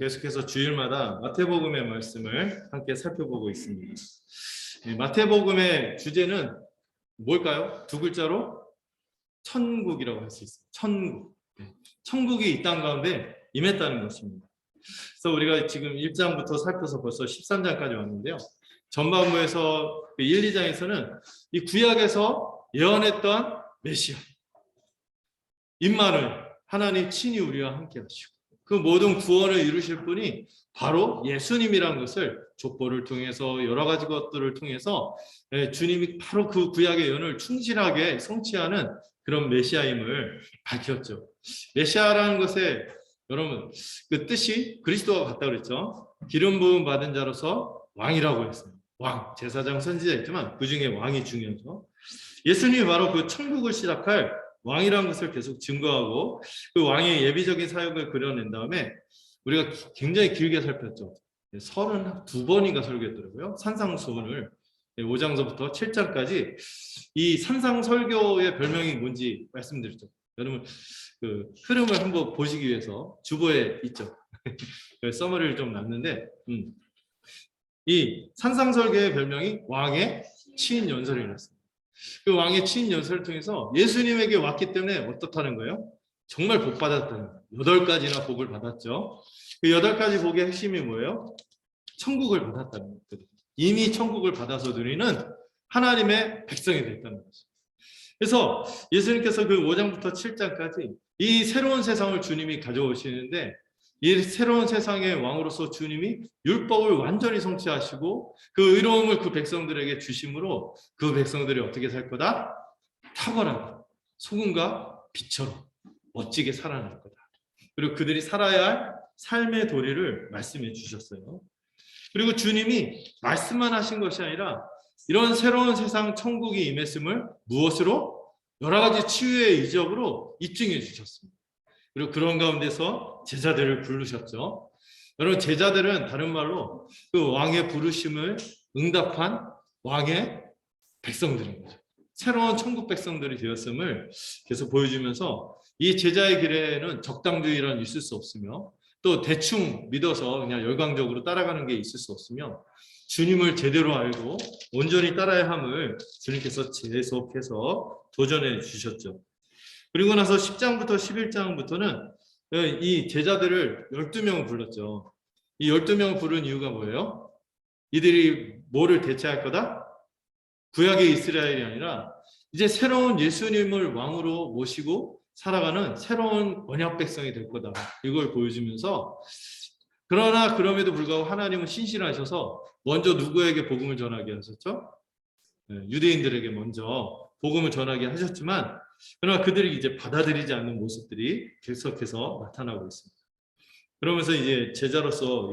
계속해서 주일마다 마태복음의 말씀을 함께 살펴보고 있습니다. 마태복음의 주제는 뭘까요? 두 글자로 천국이라고 할 수 있어요. 천국. 천국이 이 땅 가운데 임했다는 것입니다. 그래서 우리가 지금 1장부터 살펴서 벌써 13장까지 왔는데요. 전반부에서 1, 2장에서는 이 구약에서 예언했던 메시아 임마누엘 하나님 친히 우리와 함께 하시고 그 모든 구원을 이루실 분이 바로 예수님이라는 것을 족보를 통해서 여러 가지 것들을 통해서 주님이 바로 그 구약의 예언을 충실하게 성취하는 그런 메시아임을 밝혔죠. 메시아라는 것에 여러분 그 뜻이 그리스도와 같다 그랬죠. 기름 부음 받은 자로서 왕이라고 했어요. 왕, 제사장, 선지자 있지만 그 중에 왕이 중요하죠. 예수님이 바로 그 천국을 시작할 왕이라는 것을 계속 증거하고 그 왕의 예비적인 사역을 그려낸 다음에 우리가 굉장히 길게 살폈죠. 32번인가 설교했더라고요. 산상수훈을 5장서부터 7장까지 이 산상설교의 별명이 뭔지 말씀드렸죠. 여러분 그 흐름을 한번 보시기 위해서 주보에 있죠. 서머리를 좀 놨는데 이 산상설교의 별명이 왕의 치인연설이었습니다. 그 왕의 치인연설을 통해서 예수님에게 왔기 때문에 어떻다는 거예요? 정말 복 받았다는 거예요. 8가지나 복을 받았죠. 그 8가지 복의 핵심이 뭐예요? 천국을 받았다는 거예요. 이미 천국을 받아서 누리는 하나님의 백성이 됐다는 거죠. 그래서 예수님께서 그 5장부터 7장까지 이 새로운 세상을 주님이 가져오시는데 이 새로운 세상의 왕으로서 주님이 율법을 완전히 성취하시고 그 의로움을 그 백성들에게 주심으로 그 백성들이 어떻게 살 거다? 탁월한 소금과 빛처럼 멋지게 살아날 거다. 그리고 그들이 살아야 할 삶의 도리를 말씀해 주셨어요. 그리고 주님이 말씀만 하신 것이 아니라 이런 새로운 세상 천국이 임했음을 무엇으로? 여러 가지 치유의 이적으로 입증해 주셨습니다. 그리고 그런 가운데서 제자들을 부르셨죠. 여러분 제자들은 다른 말로 그 왕의 부르심을 응답한 왕의 백성들인 거죠. 새로운 천국 백성들이 되었음을 계속 보여주면서 이 제자의 길에는 적당주의란 있을 수 없으며 또 대충 믿어서 그냥 열광적으로 따라가는 게 있을 수 없으며 주님을 제대로 알고 온전히 따라야 함을 주님께서 계속해서 도전해 주셨죠. 그리고 나서 10장부터 11장부터는 이 제자들을 12명을 불렀죠. 이 12명을 부른 이유가 뭐예요? 이들이 뭐를 대체할 거다? 구약의 이스라엘이 아니라 이제 새로운 예수님을 왕으로 모시고 살아가는 새로운 언약 백성이 될 거다. 이걸 보여주면서 그러나 그럼에도 불구하고 하나님은 신실하셔서 먼저 누구에게 복음을 전하게 하셨죠? 유대인들에게 먼저 복음을 전하게 하셨지만 그러나 그들이 이제 받아들이지 않는 모습들이 계속해서 나타나고 있습니다. 그러면서 이제 제자로서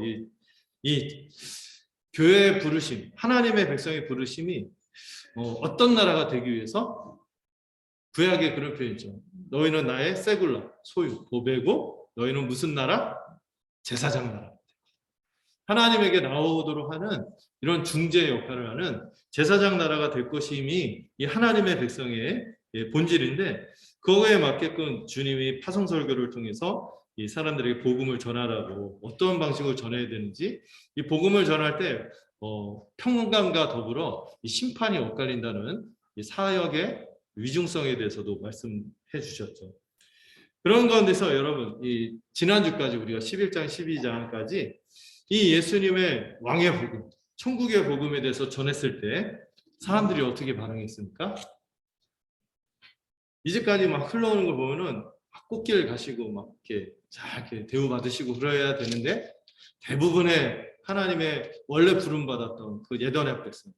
이 교회의 부르심, 하나님의 백성의 부르심이 어떤 나라가 되기 위해서 구약에 그런 표현이 있죠. 너희는 나의 세굴라, 소유, 보배고 너희는 무슨 나라? 제사장 나라. 하나님에게 나오도록 하는 이런 중재 역할을 하는 제사장 나라가 될 것임이 이 하나님의 백성의 본질인데 그거에 맞게끔 주님이 파송설교를 통해서 이 사람들에게 복음을 전하라고 어떤 방식으로 전해야 되는지 이 복음을 전할 때 평강과 더불어 이 심판이 엇갈린다는 이 사역의 위중성에 대해서도 말씀해 주셨죠. 그런 가운데서 여러분 이 지난주까지 우리가 11장 12장까지 이 예수님의 왕의 복음, 천국의 복음에 대해서 전했을 때 사람들이 어떻게 반응했습니까? 이제까지 막 흘러오는 걸 보면은 꽃길 가시고 막 이렇게 대우받으시고 그래야 되는데 대부분의 하나님의 원래 부름받았던 그 예언의 백성,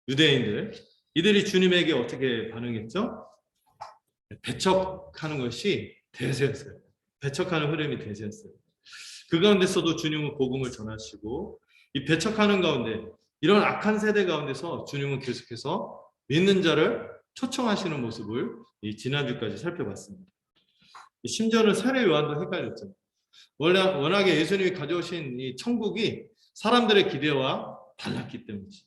유대인들 이들이 주님에게 어떻게 반응했죠? 배척하는 것이 대세였어요. 배척하는 흐름이 대세였어요. 그 가운데서도 주님은 복음을 전하시고 이 배척하는 가운데 이런 악한 세대 가운데서 주님은 계속해서 믿는 자를 초청하시는 모습을 이 지난주까지 살펴봤습니다. 심지어는 세례 요한도 헷갈렸죠. 워낙에 예수님이 가져오신 이 천국이 사람들의 기대와 달랐기 때문이죠.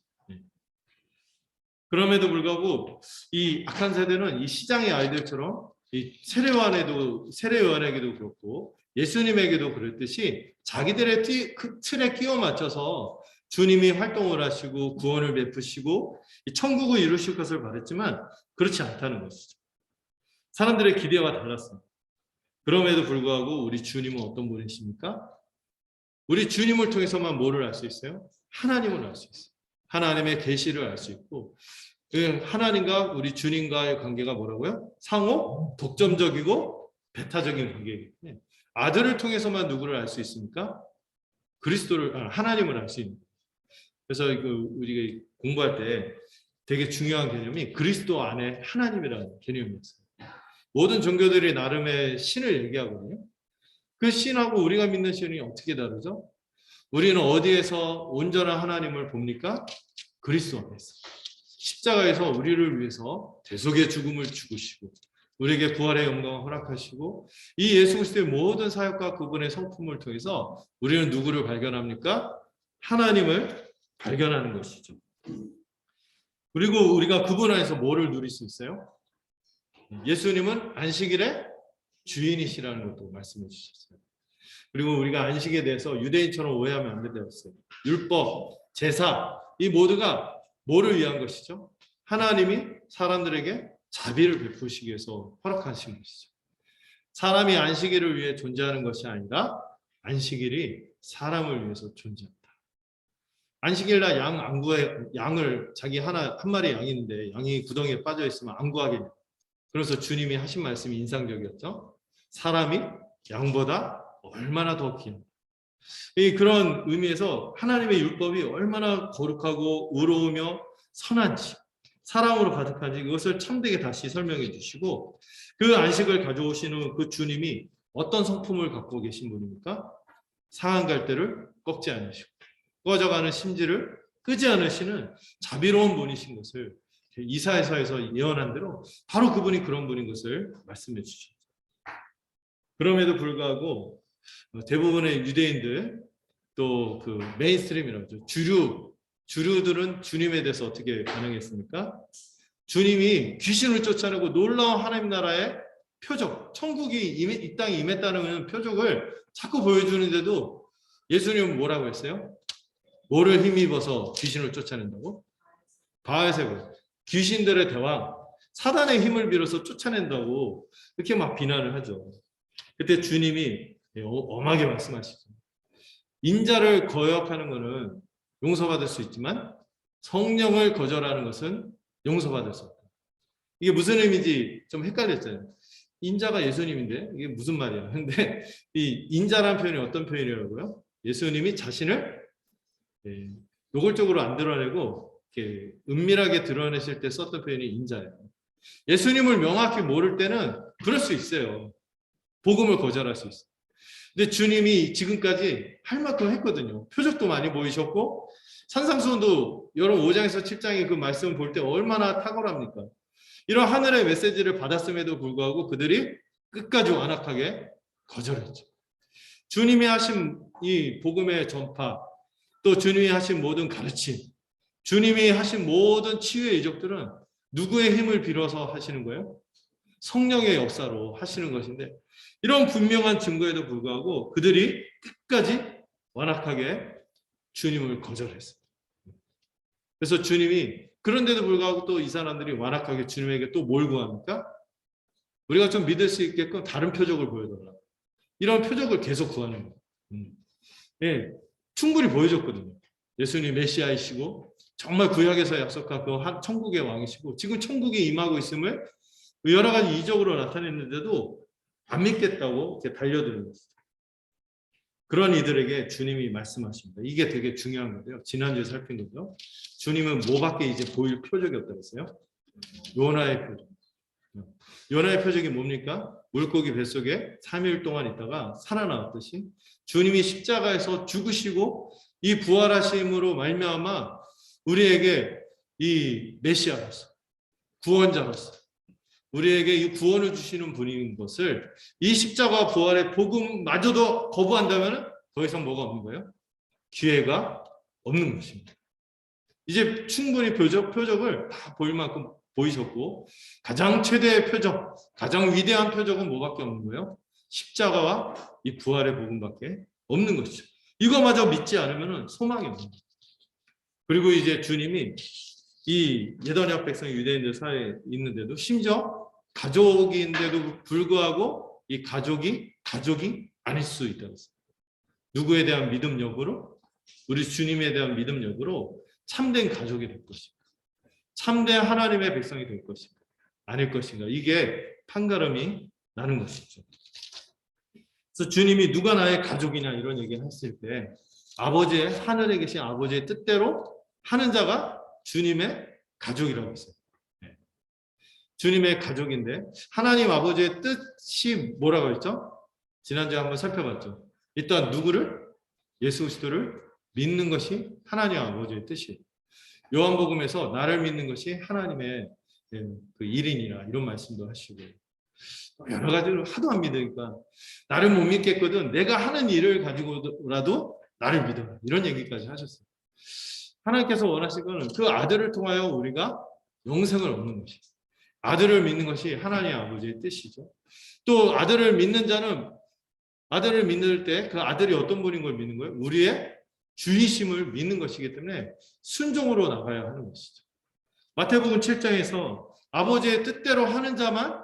그럼에도 불구하고 이 악한 세대는 이 시장의 아이들처럼 이 세례 요한에게도 그렇고 예수님에게도 그랬듯이 자기들의 틀에 끼워 맞춰서 주님이 활동을 하시고 구원을 베푸시고 천국을 이루실 것을 바랬지만 그렇지 않다는 것이죠. 사람들의 기대와 달랐습니다. 그럼에도 불구하고 우리 주님은 어떤 분이십니까? 우리 주님을 통해서만 뭐를 알 수 있어요? 하나님을 알 수 있어요. 하나님의 계시를 알 수 있고 하나님과 우리 주님과의 관계가 뭐라고요? 상호 독점적이고 배타적인 관계이기 때문에 아들을 통해서만 누구를 알 수 있습니까? 하나님을 알 수 있는. 그래서 우리가 공부할 때 되게 중요한 개념이 그리스도 안에 하나님이라는 개념이었어요. 모든 종교들이 나름의 신을 얘기하거든요. 그 신하고 우리가 믿는 신이 어떻게 다르죠? 우리는 어디에서 온전한 하나님을 봅니까? 그리스도 안에서. 십자가에서 우리를 위해서 대속의 죽음을 죽으시고 우리에게 부활의 영광을 허락하시고 이 예수 그리스도의 모든 사역과 그분의 성품을 통해서 우리는 누구를 발견합니까? 하나님을 발견하는 것이죠. 그리고 우리가 그분 안에서 뭐를 누릴 수 있어요? 예수님은 안식일의 주인이시라는 것도 말씀해 주셨어요. 그리고 우리가 안식에 대해서 유대인처럼 오해하면 안 된다고 했어요. 율법, 제사 이 모두가 뭐를 위한 것이죠? 하나님이 사람들에게 자비를 베푸시기 위해서 허락하신 것이죠. 사람이 안식일을 위해 존재하는 것이 아니라 안식일이 사람을 위해서 존재한다. 안식일날 양 안 구해 양을 자기 한 마리 양이 있는데 양이 구덩이에 빠져 있으면 안 구하겠냐. 그래서 주님이 하신 말씀이 인상적이었죠. 사람이 양보다 얼마나 더 귀한. 그런 의미에서 하나님의 율법이 얼마나 거룩하고 의로우며 선한지 사랑으로 가득한지 그것을 참되게 다시 설명해 주시고 그 안식을 가져오시는 그 주님이 어떤 성품을 갖고 계신 분입니까? 상한 갈대를 꺾지 않으시고 꺼져가는 심지를 끄지 않으시는 자비로운 분이신 것을 이사야서에서 예언한 대로 바로 그분이 그런 분인 것을 말씀해 주시죠. 그럼에도 불구하고 대부분의 유대인들 또 그 메인스트림이라고 하죠. 주류들은 주님에 대해서 어떻게 반응했습니까? 주님이 귀신을 쫓아내고 놀라운 하나님 나라의 표적, 천국이 이 땅에 임했다는 표적을 자꾸 보여주는데도 예수님은 뭐라고 했어요? 뭐를 힘입어서 귀신을 쫓아낸다고? 바알세불, 귀신들의 대왕, 사단의 힘을 빌어서 쫓아낸다고 이렇게 막 비난을 하죠. 그때 주님이 엄하게 말씀하시죠. 인자를 거역하는 것은 용서받을 수 있지만 성령을 거절하는 것은 용서받을 수 없다. 이게 무슨 의미인지 좀 헷갈렸잖아요. 인자가 예수님인데 이게 무슨 말이야. 근데 이 인자라는 표현이 어떤 표현이라고요? 예수님이 자신을 노골적으로 안 드러내고 이렇게 은밀하게 드러내실 때 썼던 표현이 인자예요. 예수님을 명확히 모를 때는 그럴 수 있어요. 복음을 거절할 수 있어요. 근데 주님이 지금까지 할 만큼 했거든요. 표적도 많이 보이셨고 산상수훈도 여러분 5장에서 7장의 그 말씀을 볼 때 얼마나 탁월합니까? 이런 하늘의 메시지를 받았음에도 불구하고 그들이 끝까지 완악하게 거절했죠. 주님이 하신 이 복음의 전파 또 주님이 하신 모든 가르침 주님이 하신 모든 치유의 이적들은 누구의 힘을 빌어서 하시는 거예요? 성령의 역사로 하시는 것인데 이런 분명한 증거에도 불구하고 그들이 끝까지 완악하게 주님을 거절했어요. 그래서 주님이 그런데도 불구하고 또 이 사람들이 완악하게 주님에게 또 뭘 구합니까? 우리가 좀 믿을 수 있게끔 다른 표적을 보여달라. 이런 표적을 계속 구하는 거예요. 예, 충분히 보여줬거든요. 예수님 메시아이시고 정말 구약에서 약속한 그 천국의 왕이시고 지금 천국에 임하고 있음을 여러 가지 이적으로 나타냈는데도 안 믿겠다고 이렇게 달려드는 거죠. 그런 이들에게 주님이 말씀하십니다. 이게 되게 중요한 건데요. 지난주에 살핀 거죠. 주님은 뭐밖에 이제 보일 표적이 없다고 했어요? 요나의 표적. 요나의 표적이 뭡니까? 물고기 뱃속에 3일 동안 있다가 살아나왔듯이 주님이 십자가에서 죽으시고 이 부활하심으로 말미암아 우리에게 이 메시아로서 구원자로서 우리에게 이 구원을 주시는 분인 것을 이 십자가 부활의 복음마저도 거부한다면 더 이상 뭐가 없는 거예요? 기회가 없는 것입니다. 이제 충분히 표적을 다 보일 만큼 보이셨고 가장 최대의 표적, 가장 위대한 표적은 뭐밖에 없는 거예요? 십자가와 이 부활의 복음밖에 없는 것이죠. 이거마저 믿지 않으면 소망이 없는 거죠. 그리고 이제 주님이 이 예더니아 백성 유대인들 사이에 있는데도 심지어 가족인데도 불구하고 이 가족이 아닐 수 있다고 했어요. 누구에 대한 믿음 여부로? 우리 주님에 대한 믿음 여부로 참된 가족이 될 것인가? 참된 하나님의 백성이 될 것인가? 아닐 것인가? 이게 판가름이 나는 것이죠. 그래서 주님이 누가 나의 가족이냐 이런 얘기를 했을 때 아버지의 하늘에 계신 아버지의 뜻대로 하는 자가 주님의 가족이라고 했어요. 주님의 가족인데 하나님 아버지의 뜻이 뭐라고 했죠? 지난주에 한번 살펴봤죠. 일단 누구를? 예수 그리스도를 믿는 것이 하나님 아버지의 뜻이에요. 요한복음에서 나를 믿는 것이 하나님의 그 일인이라 이런 말씀도 하시고 여러 가지로 하도 안 믿으니까 나를 못 믿겠거든 내가 하는 일을 가지고라도 나를 믿어라 이런 얘기까지 하셨어요. 하나님께서 원하신 것은 그 아들을 통하여 우리가 영생을 얻는 것이에요. 아들을 믿는 것이 하나님 아버지의 뜻이죠. 또 아들을 믿는 자는 아들을 믿을 때 그 아들이 어떤 분인 걸 믿는 거예요? 우리의 주이심을 믿는 것이기 때문에 순종으로 나가야 하는 것이죠. 마태복음 7장에서 아버지의 뜻대로 하는 자만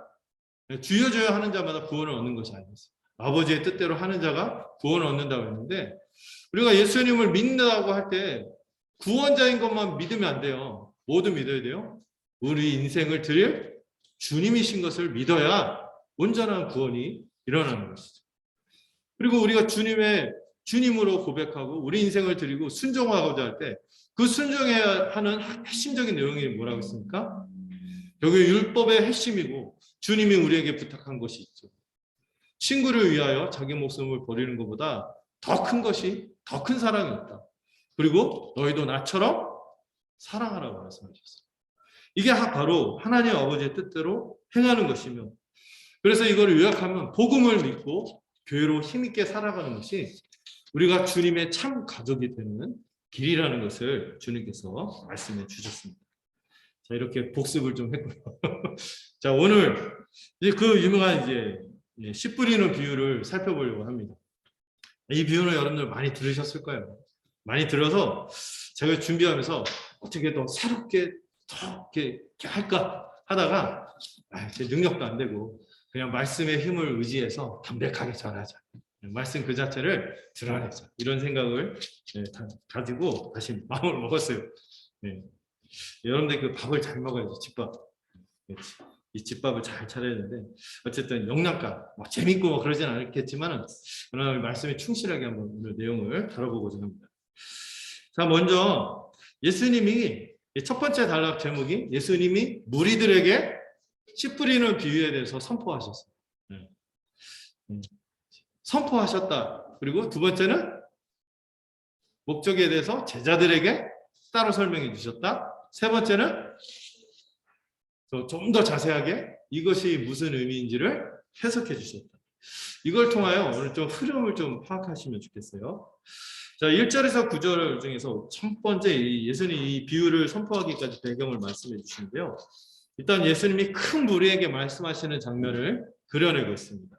주여져야 하는 자마다 구원을 얻는 것이 아니었어요. 아버지의 뜻대로 하는 자가 구원을 얻는다고 했는데 우리가 예수님을 믿는다고 할 때 구원자인 것만 믿으면 안 돼요. 모두 믿어야 돼요. 우리 인생을 드릴 주님이신 것을 믿어야 온전한 구원이 일어나는 것이죠. 그리고 우리가 주님으로 고백하고 우리 인생을 드리고 순종하고자 할 때 그 순종해야 하는 핵심적인 내용이 뭐라고 했습니까? 여기 율법의 핵심이고 주님이 우리에게 부탁한 것이 있죠. 친구를 위하여 자기 목숨을 버리는 것보다 더 큰 것이 더 큰 사랑이 있다. 그리고 너희도 나처럼 사랑하라고 말씀하셨어요. 이게 바로 하나님 아버지의 뜻대로 행하는 것이며 그래서 이걸 요약하면 복음을 믿고 교회로 힘있게 살아가는 것이 우리가 주님의 참 가족이 되는 길이라는 것을 주님께서 말씀해 주셨습니다. 자, 이렇게 복습을 좀 했고요. 자, 오늘 이제 그 유명한 이제 씨 뿌리는 비유를 살펴보려고 합니다. 이 비유는 여러분들 많이 들으셨을 거예요. 많이 들어서 제가 준비하면서 어떻게 더 새롭게 더 이렇게 할까 하다가 제 능력도 안 되고 그냥 말씀의 힘을 의지해서 담백하게 전하자. 말씀 그 자체를 드러내자. 이런 생각을 가지고 다시 마음을 먹었어요. 네. 여러분들 그 밥을 잘 먹어야지, 집밥. 이 집밥을 잘 차려야 되는데 어쨌든 영양가 재밌고 그러진 않겠지만 오늘 말씀에 충실하게 한번 오늘 내용을 다뤄보고자 합니다. 자, 먼저 예수님이 첫 번째 단락 제목이 예수님이 무리들에게 씨 뿌리는 비유에 대해서 선포하셨어요. 선포하셨다. 그리고 두 번째는 목적에 대해서 제자들에게 따로 설명해 주셨다. 세 번째는 좀 더 자세하게 이것이 무슨 의미인지를 해석해 주셨다. 이걸 통하여 오늘 좀 흐름을 좀 파악하시면 좋겠어요. 자, 1절에서 9절 중에서 첫 번째 예수님이 이 비유를 선포하기까지 배경을 말씀해 주시는데요. 일단 예수님이 큰 무리에게 말씀하시는 장면을 그려내고 있습니다.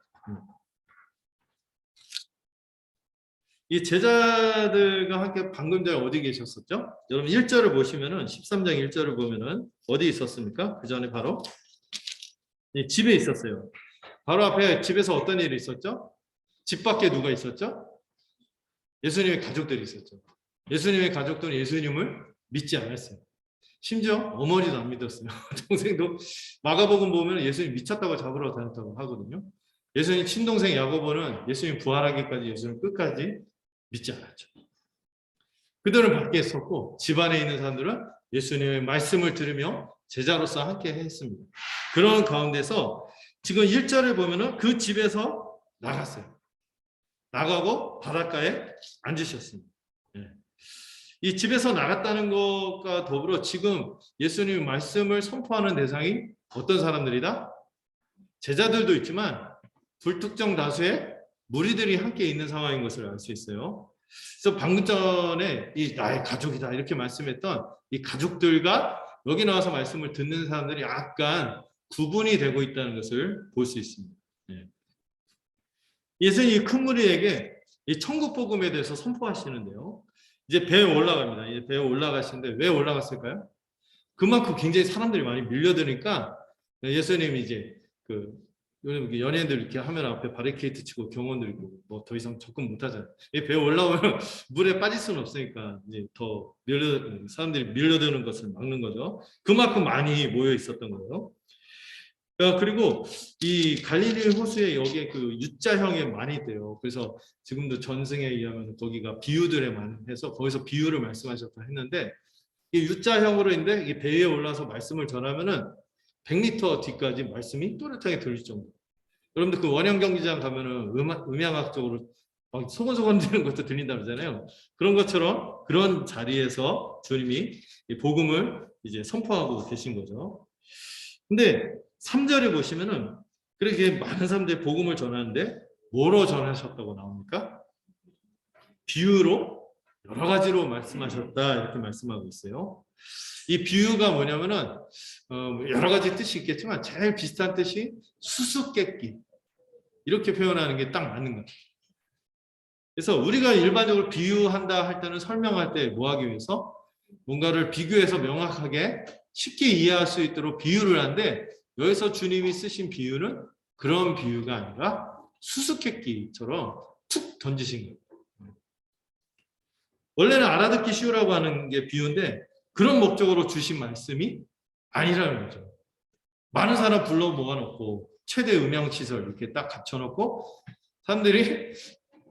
이 제자들과 함께 방금 전에 어디 계셨었죠? 여러분 1절을 보시면은 13장 1절을 보면은 어디 있었습니까? 그 전에 바로 집에 있었어요. 바로 앞에 집에서 어떤 일이 있었죠? 집 밖에 누가 있었죠? 예수님의 가족들이 있었죠. 예수님의 가족들은 예수님을 믿지 않았어요. 심지어 어머니도 안 믿었어요. 동생도 마가복음 보면 예수님 미쳤다고 잡으러 다녔다고 하거든요. 예수님 친동생 야고보는 예수님 부활하기까지 예수님 끝까지 믿지 않았죠. 그들은 밖에 있었고 집안에 있는 사람들은 예수님의 말씀을 들으며 제자로서 함께 했습니다. 그런 가운데서 지금 1절을 보면은 그 집에서 나갔어요. 나가고 바닷가에 앉으셨습니다. 이 집에서 나갔다는 것과 더불어 지금 예수님의 말씀을 선포하는 대상이 어떤 사람들이다? 제자들도 있지만 불특정 다수의 무리들이 함께 있는 상황인 것을 알 수 있어요. 그래서 방금 전에 이 나의 가족이다 이렇게 말씀했던 이 가족들과 여기 나와서 말씀을 듣는 사람들이 약간 구분이 되고 있다는 것을 볼 수 있습니다. 예수님이 큰 무리에게 이 천국 복음에 대해서 선포하시는데요. 이제 배에 올라갑니다. 이제 배에 올라가시는데 왜 올라갔을까요? 그만큼 굉장히 사람들이 많이 밀려드니까 예수님이 이제 그 요즘 연예인들 이렇게 화면 앞에 바리케이트 치고 경호원들 있고 뭐 더 이상 접근 못 하잖아요. 이 배에 올라오면 물에 빠질 수는 없으니까 이제 더 사람들이 밀려드는 것을 막는 거죠. 그만큼 많이 모여 있었던 거예요. 그리고 이 갈릴리 호수에 여기에 그 U자형이 많이 있대요. 그래서 지금도 전승에 의하면 거기가 비유들에 많이 해서 거기서 비유를 말씀하셨다 했는데 이 U자형으로 인데 이 배에 올라서 말씀을 전하면은 100m 뒤까지 말씀이 또렷하게 들릴 정도. 여러분들 그 원형 경기장 가면은 음향학적으로 막 소곤소곤 되는 것도 들린다 그러잖아요. 그런 것처럼 그런 자리에서 주님이 이 복음을 이제 선포하고 계신 거죠. 근데 3절에 보시면은 그렇게 많은 사람들이 복음을 전하는데 뭐로 전하셨다고 나옵니까? 비유로 여러 가지로 말씀하셨다 이렇게 말씀하고 있어요. 이 비유가 뭐냐면은 여러 가지 뜻이 있겠지만 제일 비슷한 뜻이 수수께끼 이렇게 표현하는 게 딱 맞는 거예요. 그래서 우리가 일반적으로 비유한다 할 때는 설명할 때 뭐 하기 위해서 뭔가를 비교해서 명확하게 쉽게 이해할 수 있도록 비유를 하는데 여기서 주님이 쓰신 비유는 그런 비유가 아니라 수수께끼처럼 툭 던지신 거예요. 원래는 알아듣기 쉬우라고 하는 게 비유인데 그런 목적으로 주신 말씀이 아니라는 거죠. 많은 사람 불러 모아놓고 최대 음향시설 이렇게 딱 갖춰놓고 사람들이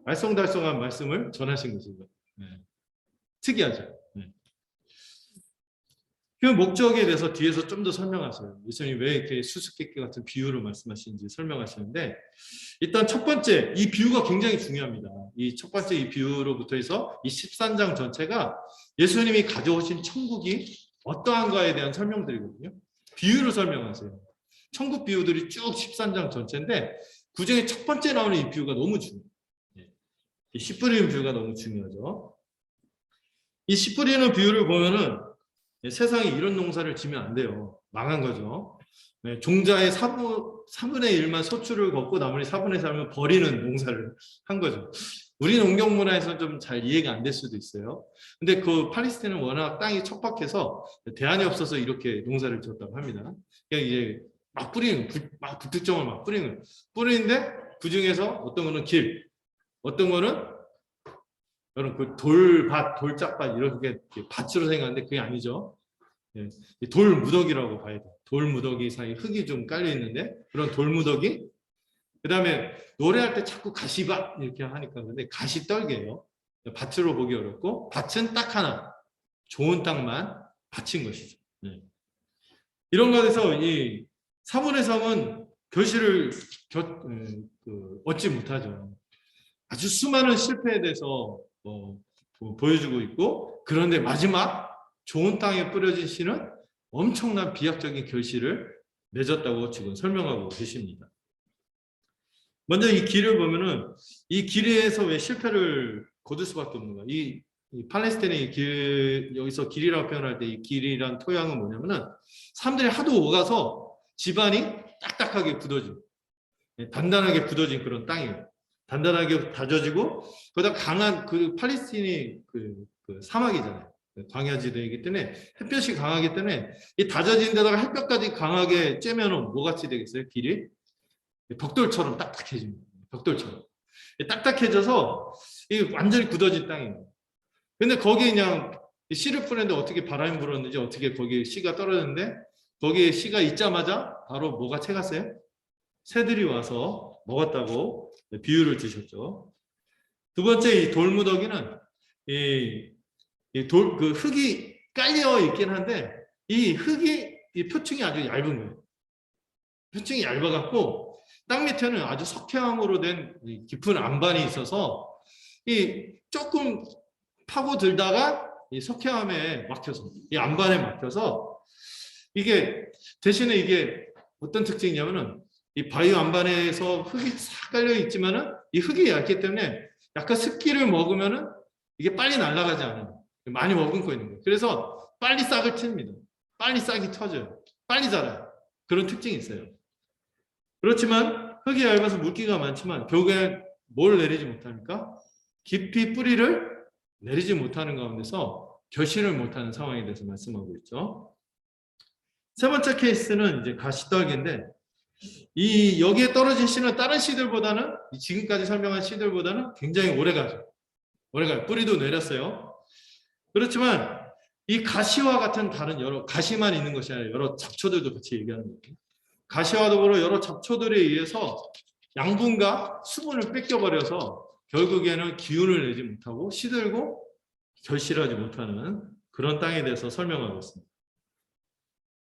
알쏭달쏭한 말씀을 전하신 것입니다. 네. 특이하죠. 네. 그 목적에 대해서 뒤에서 좀 더 설명하세요. 예수님이 왜 이렇게 수수께끼 같은 비유를 말씀하시는지 설명하시는데 일단 첫 번째 이 비유가 굉장히 중요합니다. 이 첫 번째 이 비유로부터 해서 이 13장 전체가 예수님이 가져오신 천국이 어떠한가에 대한 설명들이거든요. 비유를 설명하세요. 천국 비유들이 쭉 13장 전체인데 그중에 첫 번째 나오는 이 비유가 너무 중요해요. 이 씨 뿌리는 비유가 너무 중요하죠. 이 씨 뿌리는 비유를 보면은 세상에 이런 농사를 지면 안 돼요. 망한 거죠. 네, 종자의 4분의 1만 소출을 걷고 나머지 4분의 3은 버리는 농사를 한 거죠. 우리 농경 문화에서는 좀 잘 이해가 안 될 수도 있어요. 근데 그 팔레스타인은 워낙 땅이 척박해서 대안이 없어서 이렇게 농사를 지었다고 합니다. 그냥 이제 막 뿌리는, 막 불특정을 막 뿌리는데 그 중에서 어떤 거는 길, 어떤 거는 여러분 그 돌밭, 돌짝밭 이렇게 밭으로 생각하는데 그게 아니죠. 예, 돌 무더기라고 봐야 돼요. 돌 무더기 사이 흙이 좀 깔려 있는데 그런 돌 무더기. 그다음에 노래할 때 자꾸 가시밭 이렇게 하니까 근데 가시떨기예요. 밭으로 보기 어렵고 밭은 딱 하나 좋은 땅만 바친 것이죠. 예. 이런 것에서 이 4분의 3은 결실을 얻지 못하죠. 아주 수많은 실패에 대해서 보여주고 있고 그런데 마지막 좋은 땅에 뿌려진 씨는 엄청난 비약적인 결실을 맺었다고 지금 설명하고 계십니다. 먼저 이 길을 보면은 이 길에서 왜 실패를 거둘 수밖에 없는가? 이 팔레스타인의 길 여기서 길이라고 표현할 때 이 길이란 토양은 뭐냐면은 사람들이 하도 오가서 집안이 딱딱하게 굳어진 단단하게 굳어진 그런 땅이에요. 단단하게 다져지고 거기다 강한 그 팔레스틴이 그 사막이잖아요. 광야지대이기 때문에 햇볕이 강하기 때문에 이 다져진 데다가 햇볕까지 강하게 쬐면은 뭐같이 되겠어요? 길이 벽돌처럼 딱딱해집니다. 벽돌처럼 딱딱해져서 이 완전히 굳어진 땅이에요. 근데 거기 그냥 씨를 뿌렸는데 어떻게 바람이 불었는지 어떻게 거기에 씨가 떨어졌는데 거기에 씨가 있자마자 바로 뭐가 채갔어요? 새들이 와서 먹었다고 비유를 주셨죠. 두 번째 이 돌무더기는 그 흙이 깔려 있긴 한데 이 흙이 이 표층이 아주 얇은 거예요. 표층이 얇아갖고 땅 밑에는 아주 석회암으로 된 깊은 안반이 있어서 이 조금 파고들다가 이 석회암에 막혀서 이 안반에 막혀서 이게 대신에 이게 어떤 특징이냐면은 이 바위 안반에서 흙이 싹 깔려 있지만은 이 흙이 얇기 때문에 약간 습기를 먹으면은 이게 빨리 날아가지 않아요. 많이 머금고 있는 거예요. 그래서 빨리 싹을 틉니다. 빨리 싹이 터져요. 빨리 자라요. 그런 특징이 있어요. 그렇지만 흙이 얇아서 물기가 많지만 결국에 뭘 내리지 못하니까 깊이 뿌리를 내리지 못하는 가운데서 결실을 못하는 상황에 대해서 말씀하고 있죠. 세 번째 케이스는 이제 가시떨기인데 이 여기에 떨어진 씨는 다른 씨들보다는 지금까지 설명한 씨들보다는 굉장히 오래 가죠. 오래 가요. 뿌리도 내렸어요. 그렇지만 이 가시와 같은 다른 여러 가시만 있는 것이 아니라 여러 잡초들도 같이 얘기하는 거예요. 가시와 더불어 여러 잡초들에 의해서 양분과 수분을 뺏겨버려서 결국에는 기운을 내지 못하고 시들고 결실하지 못하는 그런 땅에 대해서 설명하고 있습니다.